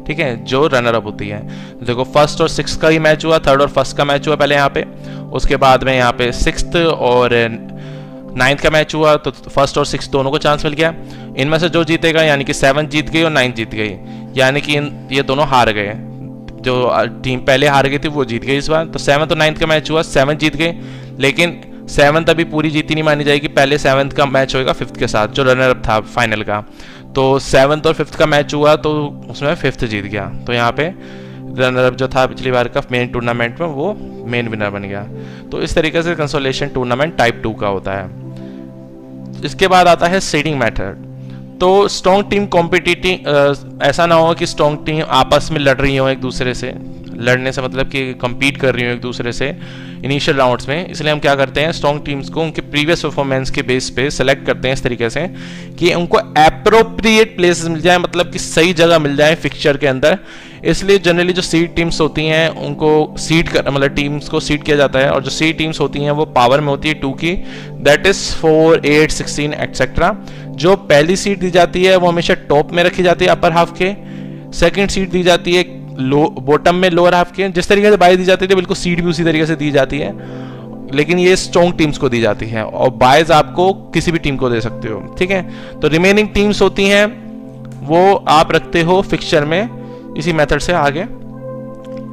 ठीक है, जो रनर अप होती है। देखो फर्स्ट और 6th का ही मैच हुआ, थर्ड और फर्स्ट का मैच हुआ पहले यहाँ पे, उसके बाद में यहाँ पे 6th और 9th का मैच हुआ, तो फर्स्ट और 6th दोनों को चांस मिल गया। इनमें से जो जीतेगा, यानी कि 7th जीत गई और 9th जीत गई, यानी कि ये दोनों हार गए, जो टीम पहले हार गई थी वो जीत गई इस बार। तो 7th और 9th का मैच हुआ, 7th जीत गए, लेकिन 7th अभी पूरी जीती नहीं मानी जाएगी, पहले 7th का मैच होगा 5th के साथ जो रनर अप था फाइनल का। तो 7th और 5th का मैच हुआ तो उसमें 5th जीत गया, तो यहाँ पे रनर अप जो था पिछली बार का मेन टूर्नामेंट में वो मेन विनर बन गया। तो इस तरीके से कंसोलेशन टूर्नामेंट टाइप 2 का होता है। इसके बाद आता है सीडिंग मेथड। तो स्ट्रॉन्ग टीम कॉम्पिटिटिव, ऐसा ना हो कि स्ट्रॉन्ग टीम आपस में लड़ रही हो एक दूसरे से, लड़ने से मतलब कि compete कर रही हो एक दूसरे से इनिशियल राउंड्स में, इसलिए हम क्या करते हैं स्ट्रॉन्ग टीम्स को उनके प्रीवियस परफॉर्मेंस के बेस पे सेलेक्ट करते हैं इस तरीके से कि उनको एप्रोप्रिएट प्लेसेस मिल जाए, मतलब कि सही जगह मिल जाए फिक्सचर के अंदर। इसलिए जनरली जो सीड टीम्स होती हैं उनको सीड कर मतलब टीम्स को सीड किया जाता है, और जो सीड टीम्स होती हैं वो पावर में होती है 2 की, दैट इज 4, 8, 16 एक्सेट्रा। जो पहली सीड दी जाती है वो हमेशा टॉप में रखी जाती है अपर हाफ के, सेकंड सीड दी जाती है लो बॉटम में लोअर हाफ के। जिस तरीके से बाय दी जाती है बिल्कुल सीड भी उसी तरीके से दी जाती है, लेकिन ये स्ट्रॉन्ग टीम्स को दी जाती है और बायज आपको किसी भी टीम को दे सकते हो, ठीक है। तो रिमेनिंग टीम्स होती हैं वो आप रखते हो फिक्सचर में इसी मेथड से आगे।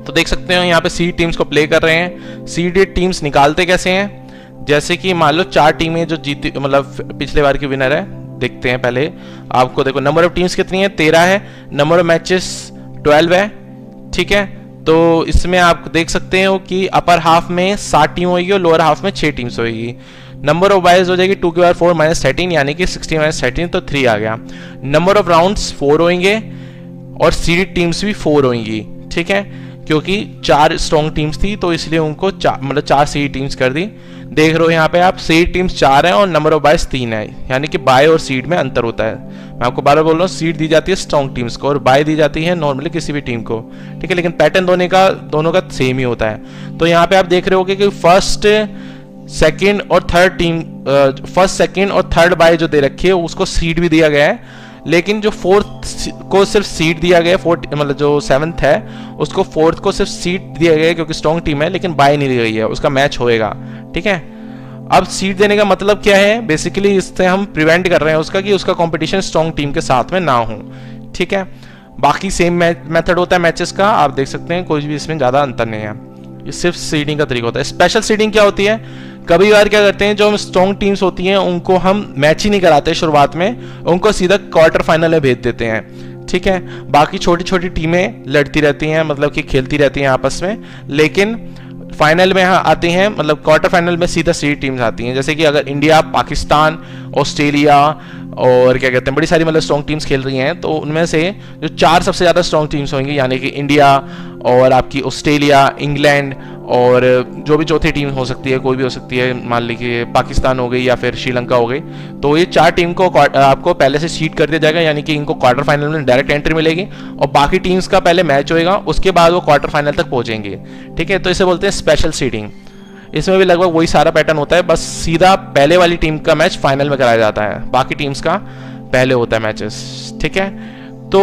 तो देख सकते हो यहाँ पे सीड टीम्स को प्ले कर रहे हैं। सीडेड टीम्स निकालते कैसे हैं, जैसे कि मान लो 4 टीमें जो जीती मतलब पिछले बार की विनर है, देखते हैं पहले आपको। देखो नंबर ऑफ टीम्स कितनी है, 13 है, नंबर ऑफ मैचेस 12 है, ठीक है। तो इसमें आप देख सकते हो कि अपर हाफ में 7 टीम होगी और लोअर हाफ में 6 टीम्स होगी। नंबर ऑफ बायज हो जाएगी 2 की पावर 4 माइनस 13 यानी कि 16 माइनस 13 तो 3 आ गया। नंबर ऑफ राउंड्स 4 होंगे और सीडेड टीम्स भी 4 होंगी, ठीक है, क्योंकि 4 स्ट्रॉन्ग टीम्स थी तो इसलिए उनको मतलब 4 सीड टीम्स कर दी। देख रहे हो यहाँ पे आप सीड टीम्स 4 हैं और नंबर ऑफ बायज 3 है, यानी कि बाय और सीड में अंतर होता है। मैं आपको बार बार बोल रहा हूँ सीड दी जाती है स्ट्रॉन्ग टीम्स को और बाय दी जाती है नॉर्मली किसी भी टीम को, ठीक है, लेकिन पैटर्न दोनों का सेम ही होता है। तो यहाँ पे आप देख रहे हो कि फर्स्ट सेकंड और थर्ड टीम फर्स्ट सेकंड और थर्ड बाय जो दे रखी है उसको सीड भी दिया गया है, लेकिन जो फोर्थ को सिर्फ सीड दिया गया, मतलब जो 7th है उसको 4th को सिर्फ सीड दिया गया है क्योंकि स्ट्रॉन्ग टीम है, लेकिन बाय नहीं दी गई है, उसका मैच होएगा, ठीक है। अब सीड देने का मतलब क्या है, बेसिकली इससे हम प्रिवेंट कर रहे हैं उसका कि उसका कंपटीशन स्ट्रॉन्ग टीम के साथ में ना हो, ठीक है। बाकी सेम मेथड होता है मैचेस का, आप देख सकते हैं कोई भी इसमें ज़्यादा अंतर नहीं है, ये सिर्फ सीडिंग का तरीका होता है। स्पेशल सीडिंग क्या होती है, कभी बार क्या करते हैं जो स्ट्रॉन्ग टीम्स होती हैं उनको हम मैच ही नहीं कराते शुरुआत में, उनको सीधा क्वार्टर फाइनल में भेज देते हैं, ठीक है। बाकी छोटी छोटी टीमें लड़ती रहती हैं, मतलब कि खेलती रहती हैं आपस में, लेकिन फाइनल में आती हैं, मतलब क्वार्टर फाइनल में सीधा सीड टीम्स आती हैं। जैसे कि अगर इंडिया, पाकिस्तान, ऑस्ट्रेलिया और क्या कहते हैं बड़ी सारी मतलब स्ट्रॉन्ग टीम्स खेल रही हैं, तो उनमें से जो 4 सबसे ज़्यादा स्ट्रॉन्ग टीम्स होंगी, यानी कि इंडिया और आपकी ऑस्ट्रेलिया, इंग्लैंड और जो भी चौथी टीम हो सकती है, कोई भी हो सकती है, मान लीजिए पाकिस्तान हो गई या फिर श्रीलंका हो गई, तो ये 4 टीम को आपको पहले से सीड कर दिया जाएगा, यानी कि इनको क्वार्टर फाइनल में डायरेक्ट एंट्री मिलेगी और बाकी टीम्स का पहले मैच होएगा, उसके बाद वो क्वार्टर फाइनल तक पहुंचेंगे, ठीक है। तो इसे बोलते हैं स्पेशल सीडिंग। इसमें भी लगभग वही सारा पैटर्न होता है, बस सीधा पहले वाली टीम का मैच फाइनल में कराया जाता है, बाकी टीम्स का पहले होता है मैचेस, ठीक है। तो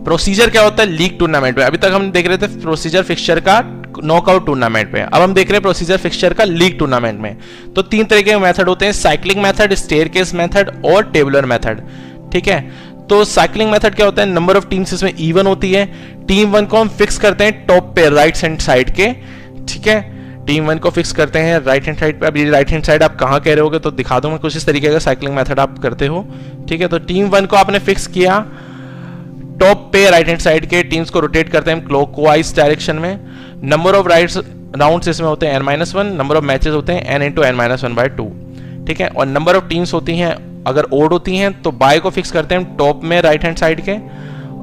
प्रोसीजर क्या होता है लीग टूर्नामेंट में, अभी तक हम देख रहे थे प्रोसीजर फिक्सचर का नॉकआउट टूर्नामेंट में, अब हम देख रहे हैं प्रोसीजर फिक्सचर का लीग टूर्नामेंट में। तो 3 तरह के मेथड होते हैं, साइक्लिंग मेथड, स्टेयरकेस मेथड और टेबुलर मेथड, ठीक है। तो साइक्लिंग मेथड क्या होता है, नंबर ऑफ टीम्स इसमें इवन होती है, टीम 1 को हम फिक्स करते हैं टॉप पे राइट हैंड साइड के, ठीक है, टीम 1 को फिक्स करते हैं राइट हैंड साइड पे। अब ये राइट हैंड साइड आप कहाँ कह रहे होगे, तो दिखा दूंगा कुछ इस तरीके का साइक्लिंग मेथड आप करते हो, ठीक है। तो टीम 1 को आपने फिक्स किया टॉप पे राइट हैंड साइड के, टीम्स को रोटेट करते हैं क्लॉकवाइज डायरेक्शन में। नंबर ऑफ राउंड्स इसमें होते हैं n-1, नंबर ऑफ मैचेस होते हैं n × n-1/2, ठीक है। और नंबर ऑफ टीम्स होती हैं अगर ओड होती हैं तो बाय को फिक्स करते हैं टॉप में राइट हैंड साइड के,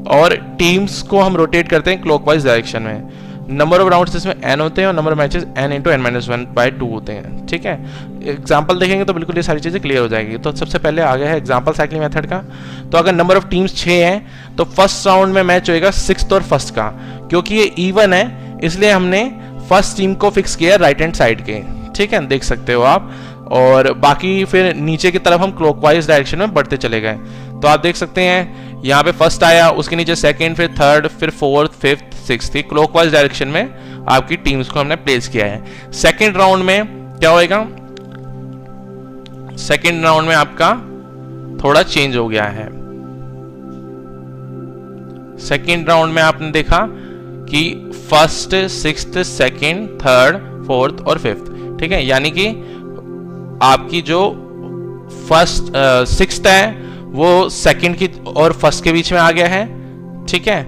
और टीम्स को हम रोटेट करते हैं क्लॉकवाइज डायरेक्शन में। नंबर ऑफ राउंड्स इसमें n होते हैं और number of matches n × n-1/2 होते हैं, ठीक है। एग्जाम्पल देखेंगे तो बिल्कुल ये सारी चीज़ें क्लियर हो जाएगी। तो सबसे पहले आ गया है एग्जाम्पल साइक्लिंग मेथड का। तो अगर नंबर ऑफ टीम्स 6 हैं तो फर्स्ट राउंड में मैच होएगा 6th और 1st का, क्योंकि ये इवन है इसलिए हमने फर्स्ट टीम को फिक्स किया राइट हैंड साइड के, ठीक है, देख सकते हो आप। और बाकी फिर नीचे की तरफ हम क्लॉकवाइज डायरेक्शन में बढ़ते चले गए। तो आप देख सकते हैं यहाँ पे फर्स्ट आया, उसके नीचे सेकंड, फिर थर्ड, फिर 4th, 5th, 6th, clockwise direction में आपकी टीम्स को हमने प्लेस किया है। सेकंड राउंड में क्या होएगा, सेकंड राउंड में आपका थोड़ा चेंज हो गया है। सेकंड राउंड में आपने देखा कि 1st, 6th, 2nd, 3rd, 4th और 5th, ठीक है, यानी कि आपकी जो 6th है वो 2nd की और 1st के बीच में आ गया है, ठीक है।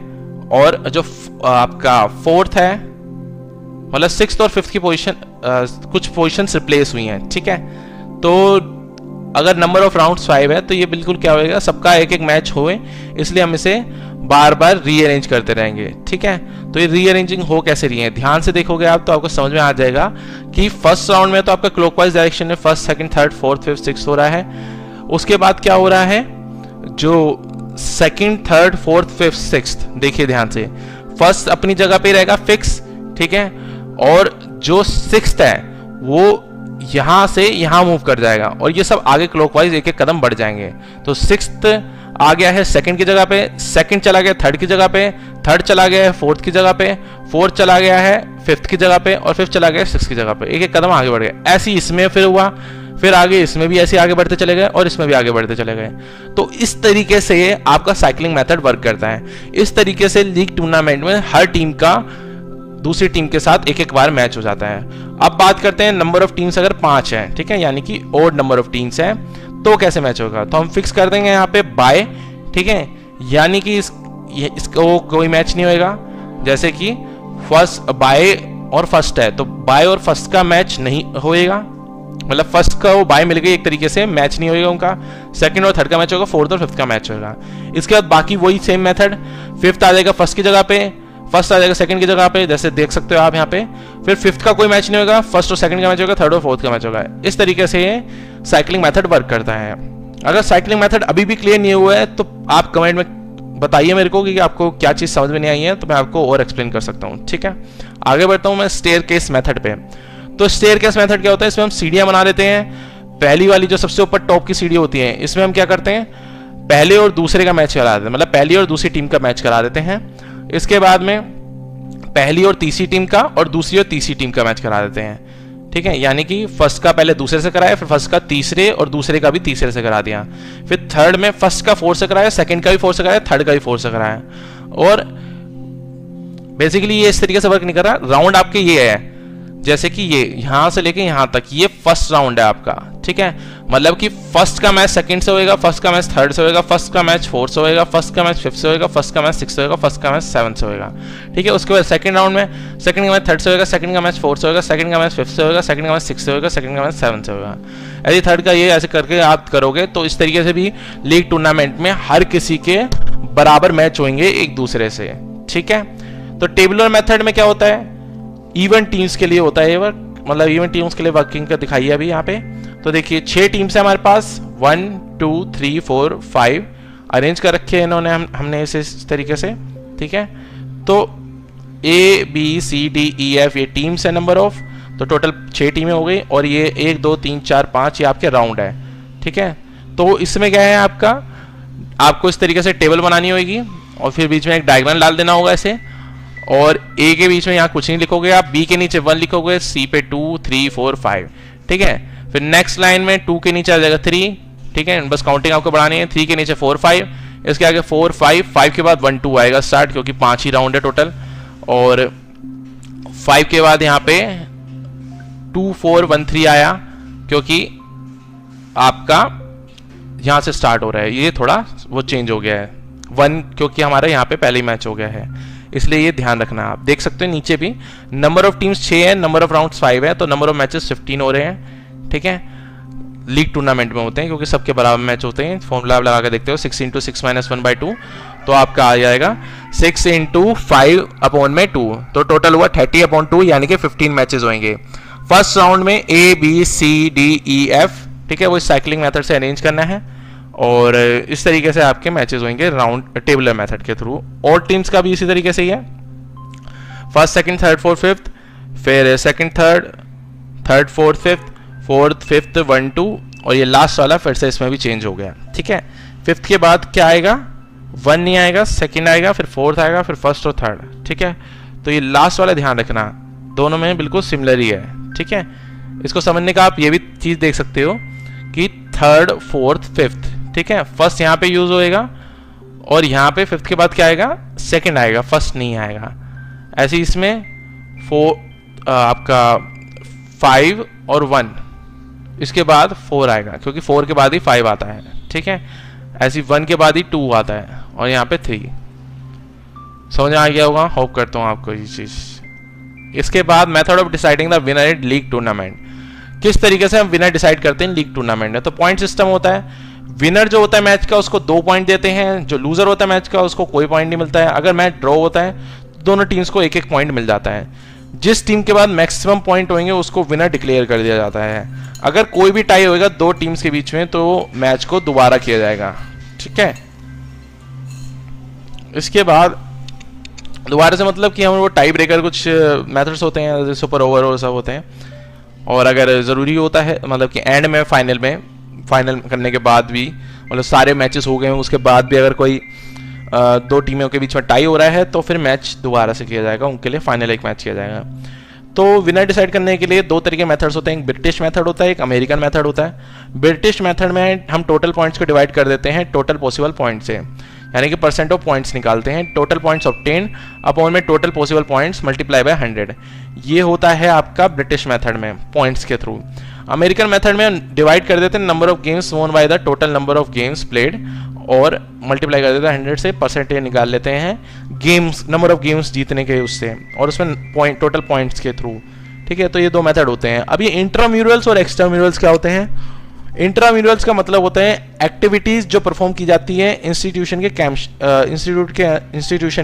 और जो आपका 4th है, मतलब 6th और 5th की पोजीशन कुछ पोजीशन रिप्लेस हुई हैं, ठीक है। तो अगर नंबर ऑफ राउंड्स 5 है तो ये बिल्कुल क्या होएगा, सबका एक एक मैच होए, इसलिए हम इसे बार बार रीअरेंज करते रहेंगे। ठीक है, तो ये रीअरेंजिंग हो कैसे रही है, ध्यान से देखोगे आप तो आपको समझ में आ जाएगा कि फर्स्ट राउंड में तो आपका क्लॉकवाइज डायरेक्शन में first, second, third, fourth, fifth, sixth हो रहा है। उसके बाद क्या हो रहा है, जो second, third, fourth, fifth, sixth, देखिए ध्यान से, फर्स्ट अपनी जगह पे रहेगा फिक्स, ठीक है, और जो सिक्स्थ है वो यहां से यहां मूव कर जाएगा और ये सब आगे क्लॉकवाइज एक एक कदम बढ़ जाएंगे। तो सिक्स्थ आ गया है सेकंड की जगह पे, सेकंड चला गया थर्ड की जगह पे, थर्ड चला गया है फोर्थ की जगह पे, फोर्थ चला गया है फिफ्थ की जगह पे और फिफ्थ चला गया सिक्स्थ की जगह पे, एक एक कदम आगे बढ़ गए। ऐसे इसमें फिर हुआ, फिर आगे इसमें भी ऐसे आगे बढ़ते चले गए और इसमें भी आगे बढ़ते चले गए। तो इस तरीके से आपका साइकिलिंग मेथड वर्क करता है। इस तरीके से लीग टूर्नामेंट में हर टीम का दूसरी टीम के साथ एक एक बार मैच हो जाता है। अब बात करते हैं नंबर ऑफ टीम्स अगर 5 है, ठीक है, यानी कि ओड नंबर ऑफ टीम्स है तो कैसे मैच होगा, तो हम फिक्स कर देंगे यहाँ पे बाय, ठीक है, यानी कि इसको कोई मैच नहीं होएगा। जैसे कि फर्स्ट बाय और फर्स्ट है तो बाय और फर्स्ट का मैच नहीं होएगा, मतलब फर्स्ट का वो बाय मिल गई एक तरीके से, मैच नहीं होएगा उनका। सेकंड और थर्ड का मैच होगा, फोर्थ और फिफ्थ का मैच होगा। इसके बाद बाकी वही सेम मेथड, फिफ्थ आ जाएगा फर्स्ट की जगह पे, फर्स्ट आ जाएगा सेकंड की जगह पे, जैसे देख सकते हो आप यहाँ पे। फिर फिफ्थ का कोई मैच नहीं होगा, फर्स्ट और सेकंड का मैच होगा, थर्ड और फोर्थ का मैच होगा। इस तरीके से ये साइकिलिंग मेथड वर्क करता है। अगर साइकिलिंग मेथड अभी भी क्लियर नहीं हुआ है तो आप कमेंट में बताइए मेरे को कि आपको क्या चीज़ समझ में नहीं आई है, तो मैं आपको और एक्सप्लेन कर सकता हूँ। ठीक है, आगे बढ़ता हूँ मैं स्टेयरकेस मेथड पे। तो स्टेयरकेस मेथड क्या होता है, इसमें हम सीढ़ियाँ बना लेते हैं। पहली वाली जो सबसे ऊपर टॉप की सीढ़ी होती है, इसमें हम क्या करते हैं, पहले और दूसरे का मैच करा देते हैं, मतलब पहली और दूसरी टीम का मैच करा देते हैं। इसके बाद में पहली और तीसरी टीम का और दूसरी और तीसरी टीम का मैच करा देते हैं। ठीक है, यानी कि फर्स्ट का पहले दूसरे से कराया, फिर फर्स्ट का तीसरे और दूसरे का भी तीसरे से करा दिया। फिर थर्ड में फर्स्ट का फोर्थ से कराया, सेकंड का भी फोर्थ से कराया, थर्ड का भी फोर्थ से कराया। और बेसिकली ये इस तरीके से वर्क नहीं कर रहा। राउंड आपके ये है, जैसे कि ये यहां से लेके यहां तक ये फर्स्ट राउंड है आपका। ठीक है, मतलब कि फर्स्ट का मैच सेकंड से होएगा, फर्स्ट का मैच थर्ड से होएगा, फर्स्ट का मैच फोर्थ से होएगा, फर्स्ट का मैच फिफ्थ से होएगा, फर्स्ट का मैच सिक्स से होएगा, फर्स्ट का मैच सेवंथ से होएगा। ठीक है, उसके बाद सेकंड राउंड में सेकंड का मैच थर्ड से होएगा, सेकंड का मैच फोर्थ से होएगा, सेकंड का मैच फिफ्थ से होएगा, सेकंड का मैच सिक्स से होएगा, सेकंड का मैच सेवंथ से होगा। ऐसे थर्ड का ये ऐसे करके आप करोगे तो इस तरीके से भी लीग टूर्नामेंट में हर किसी के बराबर मैच होंगे एक दूसरे से। ठीक है, तो टेबुलर मेथड में क्या होता है, इवन टीम्स के लिए होता है ये वर्क, मतलब इवन टीम्स के लिए वर्किंग का दिखाइए अभी यहाँ पे। तो देखिए 6 टीम्स है हमारे पास, 1 2 3 4 5 अरेंज कर रखे हैं इन्होंने, हमने इस तरीके से। ठीक है, तो A B C D E F ये टीम्स है नंबर ऑफ, तो टोटल 6 टीमें हो गई। और ये 1 2 3 4 5 ये आपके राउंड है। ठीक है, तो इसमें क्या है आपका, आपको इस तरीके से टेबल बनानी होगी और फिर बीच में एक डायग्राम डाल देना होगा ऐसे। और ए के बीच में यहाँ कुछ नहीं लिखोगे आप, बी के नीचे 1 लिखोगे, सी पे 2 3 4 5। ठीक है, फिर नेक्स्ट लाइन में 2 के नीचे आ जाएगा 3। ठीक है, बस काउंटिंग आपको बढ़ानी है। 3 के नीचे 4 5, इसके आगे 4 5, 5 के बाद 1 2 आएगा स्टार्ट, क्योंकि 5 ही राउंड है टोटल। और 5 के बाद यहाँ पे 2 4 1 3 आया, क्योंकि आपका यहाँ से स्टार्ट हो रहा है, ये थोड़ा वो चेंज हो गया है 1, क्योंकि हमारा यहाँ पे पहले ही मैच हो गया है, इसलिए ये ध्यान रखना। आप देख सकते हैं नीचे भी नंबर ऑफ टीम्स 6 है, नंबर ऑफ राउंड्स 5 है, तो नंबर ऑफ मैचेस 15 हो रहे हैं। ठीक है, लीग टूर्नामेंट में होते हैं क्योंकि सबके बराबर मैच होते हैं। फॉर्मूला लगा के देखते हो, 6 × 6 - 1/2, तो आपका आ जाएगा 6 × 5/2, तो टोटल हुआ 30/2, यानी कि 15 मैचेस होंगे। फर्स्ट राउंड में A B C D E F, ठीक है, वो साइकिलिंग मेथड से अरेंज करना है और इस तरीके से आपके मैचेस होंगे राउंड टेबुलर मेथड के थ्रू। और टीम्स का भी इसी तरीके से ही है, first second third fourth fifth, फिर second third fourth fifth, fourth fifth 1 2, और ये लास्ट वाला फिर से इसमें भी चेंज हो गया। ठीक है, फिफ्थ के बाद क्या आएगा, 1 नहीं आएगा, सेकंड आएगा, फिर फोर्थ आएगा, फिर फर्स्ट और थर्ड। ठीक है, तो ये लास्ट वाला ध्यान रखना, दोनों में बिल्कुल सिमिलर ही है। ठीक है, इसको समझने का आप ये भी चीज देख सकते हो कि थर्ड फोर्थ फिफ्थ, ठीक है, फर्स्ट यहाँ पे यूज होएगा और यहाँ पे फिफ्थ के बाद क्या आएगा, सेकंड आएगा, फर्स्ट नहीं आएगा। ऐसे इसमें आपका 5 और 1, इसके बाद 4 आएगा, क्योंकि 4 के बाद ही 5 आता है। ठीक है, ऐसे 1 के बाद ही 2 आता है और यहाँ पे 3। समझ आ गया होगा, होप करता हूँ आपको ये चीज। इसके बाद method of deciding the winner in league tournament, किस तरीके से हम विनर डिसाइड करते हैं लीग टूर्नामेंट में। तो पॉइंट सिस्टम होता है, विनर जो होता है मैच का उसको 2 पॉइंट देते हैं, जो लूजर होता है मैच का उसको कोई पॉइंट नहीं मिलता है। अगर मैच ड्रॉ होता है तो दोनों टीम्स को 1-1 पॉइंट मिल जाता है। जिस टीम के बाद मैक्सिमम पॉइंट होंगे उसको विनर डिक्लेयर कर दिया जाता है। अगर कोई भी टाई होगा 2 टीम्स के बीच में तो मैच को दोबारा किया जाएगा, ठीक है। इसके बाद दोबारा से मतलब कि हम वो टाई ब्रेकर कुछ मेथड्स होते हैं जैसे सुपर ओवर और सब होते हैं, और अगर ज़रूरी होता है मतलब कि एंड में फाइनल करने के बाद भी मतलब सारे मैचेस हो गए हैं उसके बाद भी अगर कोई 2 टीमों के बीच में टाई हो रहा है तो फिर मैच दोबारा से किया जाएगा, उनके लिए फाइनल एक मैच किया जाएगा। तो विनर डिसाइड करने के लिए 2 तरीके मेथड्स होते हैं, एक ब्रिटिश मेथड होता है, एक अमेरिकन मेथड होता है। ब्रिटिश मेथड में हम टोटल पॉइंट्स को डिवाइड कर देते हैं टोटल पॉसिबल पॉइंट से, यानी कि परसेंट ऑफ पॉइंट्स निकालते हैं, टोटल पॉइंट्स ऑब्टेन अपॉन में total possible points multiply by 100। ये होता है आपका ब्रिटिश मेथड में पॉइंट्स के थ्रू। अमेरिकन मेथड में डिवाइड कर देते हैं नंबर ऑफ गेम्स वोन by the total number of games played और मल्टीप्लाई कर देते हैं 100 से, परसेंटेज निकाल लेते हैं गेम्स नंबर ऑफ गेम्स जीतने के उससे और उसमें पॉइंट टोटल पॉइंट्स के थ्रू, ठीक है। तो ये 2 मेथड होते हैं। अब ये इंट्राम्यूरल्स और एक्स्ट्राम्यूरल्स क्या होते हैं? इंट्राम्यूरल्स का मतलब होता है एक्टिविटीज जो परफॉर्म की जाती है इंस्टीट्यूशन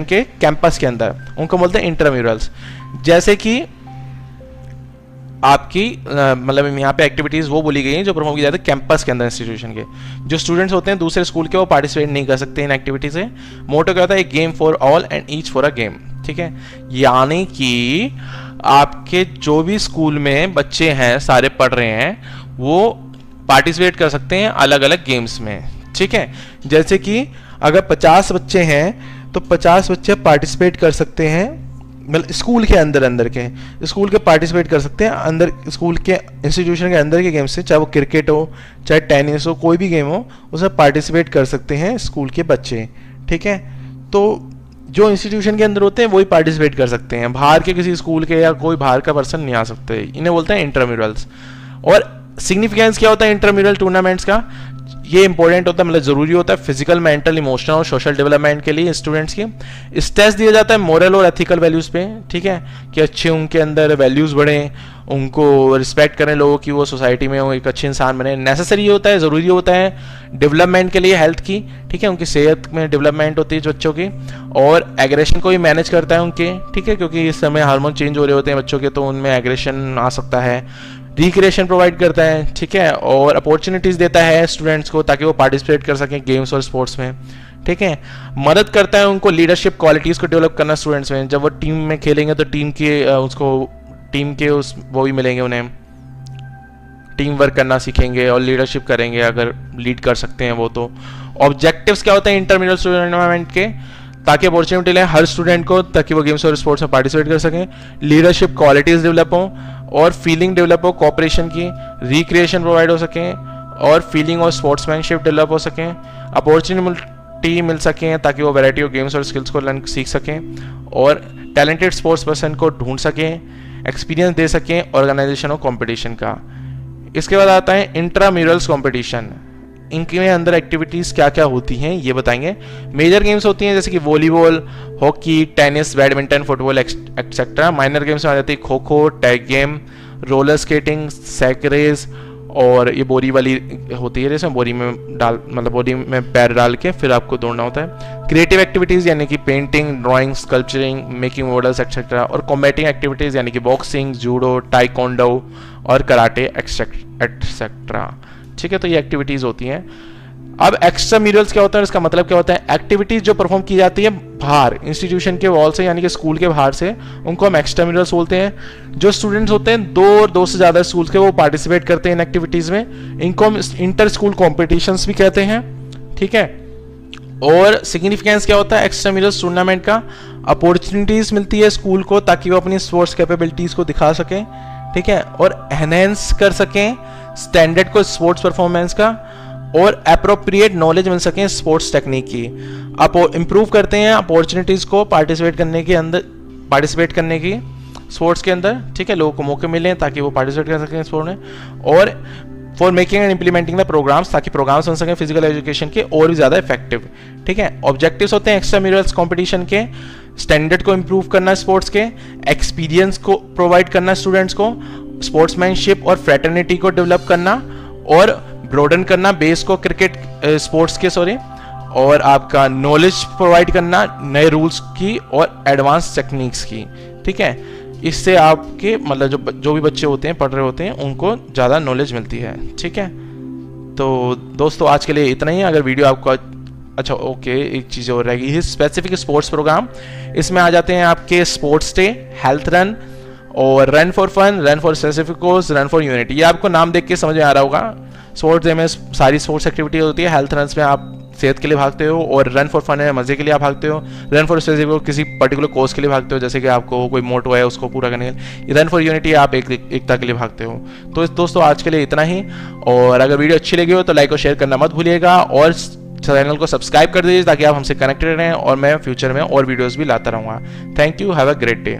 के कैंपस के अंदर, उनको बोलते हैं इंट्राम्यूरल्स। जैसे कि आपकी मतलब यहाँ पे एक्टिविटीज वो बोली गई हैं जो परफॉर्म की जाती है कैंपस के अंदर इंस्टीट्यूशन के। जो स्टूडेंट्स होते हैं दूसरे स्कूल के वो पार्टिसिपेट नहीं कर सकते इन एक्टिविटीज से। मोटो क्या होता है? Game for all and each for a game, ठीक है। यानी कि आपके जो भी स्कूल में बच्चे हैं सारे पढ़ रहे हैं वो पार्टिसिपेट कर सकते हैं अलग अलग गेम्स में, ठीक है। जैसे कि अगर 50 बच्चे हैं तो 50 बच्चे पार्टिसिपेट कर सकते हैं, मतलब स्कूल के अंदर के स्कूल के पार्टिसिपेट कर सकते हैं अंदर स्कूल के इंस्टीट्यूशन के अंदर के गेम्स से, चाहे वो क्रिकेट हो चाहे टेनिस हो कोई भी गेम हो उसमें पार्टिसिपेट कर सकते हैं स्कूल के बच्चे, ठीक है। तो जो इंस्टीट्यूशन के अंदर होते हैं वही पार्टिसिपेट कर सकते हैं, बाहर के किसी स्कूल के या कोई बाहर का पर्सन नहीं आ सकते। इन्हें बोलते हैं इंट्राम्यूरल्स। और सिग्निफिकेंस क्या होता है इंट्राम्यूरल टूर्नामेंट्स का? ये इंपॉर्टेंट होता है, मतलब जरूरी होता है फिजिकल, मेंटल, इमोशनल और सोशल डेवलपमेंट के लिए स्टूडेंट्स की। स्ट्रेस दिया जाता है मोरल और एथिकल वैल्यूज पे, ठीक है, कि अच्छे उनके अंदर वैल्यूज बढ़े, उनको रिस्पेक्ट करें लोगों की, वो सोसाइटी में वो एक अच्छे इंसान बने। नेसेसरी होता है, ज़रूरी होता है डेवलपमेंट के लिए हेल्थ की, ठीक है, उनकी सेहत में डेवलपमेंट होती है जो बच्चों की। और एग्रेशन को भी मैनेज करता है उनके, ठीक है, क्योंकि इस समय हार्मोन चेंज हो रहे होते हैं बच्चों के तो उनमें एग्रेशन आ सकता है। रिक्रिएशन प्रोवाइड करता है, ठीक है, और अपॉर्चुनिटीज़ देता है स्टूडेंट्स को ताकि वो पार्टिसिपेट कर सकें गेम्स और स्पोर्ट्स में, ठीक है। मदद करता है उनको लीडरशिप क्वालिटीज़ को डेवलप करना स्टूडेंट्स में। जब वो टीम में खेलेंगे तो टीम के उस वो भी मिलेंगे उन्हें, टीम वर्क करना सीखेंगे और लीडरशिप करेंगे अगर लीड कर सकते हैं वो तो। ऑब्जेक्टिव्स क्या होते हैं इंटरमीडिएट टूर्नामेंट के? ताकि अपॉर्चुनिटी लें हर स्टूडेंट को ताकि वो गेम्स और स्पोर्ट्स में पार्टिसिपेट कर सकें, लीडरशिप क्वालिटीज़ डेवलप हों और फीलिंग डेवलप हो, कोऑपरेशन की, रिक्रिएशन प्रोवाइड हो सकें और फीलिंग और स्पोर्ट्समैनशिप डेवलप हो सकें, अपॉर्चुनिटी मिल सकें ताकि वो वैरायटी ऑफ गेम्स और स्किल्स को लर्न सीख सकें और टैलेंटेड स्पोर्ट्स पर्सन को ढूंढ सकें, एक्सपीरियंस दे सकें ऑर्गेनाइजेशन और कंपटीशन का। इसके बाद आता है इंट्राम्यूरल्स कंपटीशन। इनके अंदर एक्टिविटीज़ क्या क्या होती हैं ये बताएंगे। मेजर गेम्स होती हैं जैसे कि volleyball, hockey, tennis, badminton, football etcetera. Minor games में आ जाती है kho kho, tag game, roller skating, sack race और ये बोरी वाली होती है जिसमें बोरी में पैर डाल के फिर आपको दौड़ना होता है। क्रिएटिव एक्टिविटीज़ यानी कि painting, drawing, sculpturing, making models etcetera. और कॉम्बैटिंग एक्टिविटीज़ यानी कि बॉक्सिंग, जूडो, टाइकोंडो और कराटे एक्सेट्रा, ठीक है। तो ये एक्टिविटीज़ होती हैं। अब एक्स्ट्राम्यूरल्स क्या होता है? इसका मतलब क्या होता है? एक्टिविटीज जो परफॉर्म की जाती है बाहर इंस्टीट्यूशन के वॉल से यानी कि स्कूल के बाहर से, उनको हम एक्स्ट्राम्यूरल्स बोलते हैं। जो स्टूडेंट्स होते हैं 2 से ज़्यादा स्कूल्स के वो पार्टिसिपेट करते हैं इन एक्टिविटीज़ में, इनको हम इंटर स्कूल कॉम्पिटिशन्स भी कहते हैं, ठीक है। और सिग्निफिकेंस क्या होता है एक्स्ट्राम्यूरल्स टूर्नामेंट का? अपॉर्चुनिटीज़ मिलती है स्कूल को ताकि वो अपनी स्पोर्ट्स कैपेबिलिटीज़ को दिखा सकें, ठीक है, और एनहेंस कर सकें स्टैंडर्ड को स्पोर्ट्स परफॉर्मेंस का और एप्रोप्रिएट नॉलेज मिल सके स्पोर्ट्स टेक्निक की। आप इंप्रूव करते हैं अपॉर्चुनिटीज़ को पार्टिसिपेट करने की स्पोर्ट्स के अंदर, ठीक है, लोगों को मौके मिले ताकि वो पार्टिसिपेट कर सकें स्पोर्ट में। और for making and implementing the programmes ताकि प्रोग्राम्स बन सकें फिजिकल एजुकेशन के और भी ज़्यादा इफेक्टिव, ठीक है। ऑब्जेक्टिव्स होते हैं एक्स्ट्राम्यूरल्स कंपटीशन के, स्टैंडर्ड को इंप्रूव करना स्पोर्ट्स के, एक्सपीरियंस को प्रोवाइड करना स्टूडेंट्स को स्पोर्ट्समैनशिप और फ्रेटर्निटी को डेवलप करना और ब्रोडन करना बेस को क्रिकेट स्पोर्ट्स के और आपका नॉलेज प्रोवाइड करना नए रूल्स की और एडवांस टेक्निक्स की, ठीक है। इससे आपके मतलब जो भी बच्चे होते हैं, पढ़ रहे होते हैं, उनको ज़्यादा नॉलेज मिलती है, ठीक है। तो दोस्तों आज के लिए इतना ही। अगर वीडियो आपको अच्छा ओके, एक चीज़ और रहेगी, ये स्पेसिफिक स्पोर्ट्स प्रोग्राम, इसमें आ जाते हैं आपके स्पोर्ट्स डे, हेल्थ रन और run for fun, run for specific course, run for unity. ये आपको नाम देख के समझ में आ रहा होगा। स्पोर्ट्स डे में सारी स्पोर्ट्स एक्टिविटी होती है, हेल्थ रन में आप सेहत के लिए भागते हो, और रन फॉर फन है मजे के लिए आप भागते हो, रन फॉर स्पेसिफिक किसी पर्टिकुलर कोर्स के लिए भागते हो, जैसे कि आपको कोई मोटो है उसको पूरा करने के लिए, रन फॉर यूनिटी आप एकता के लिए भागते हो। तो दोस्तों आज के लिए इतना ही, और अगर वीडियो अच्छी लगी हो तो लाइक और शेयर करना मत भूलिएगा, और चैनल को सब्सक्राइब कर दीजिए ताकि आप हमसे कनेक्टेड रहें, और मैं फ्यूचर में और वीडियोस भी लाता रहूँगा। Thank you, have a great day.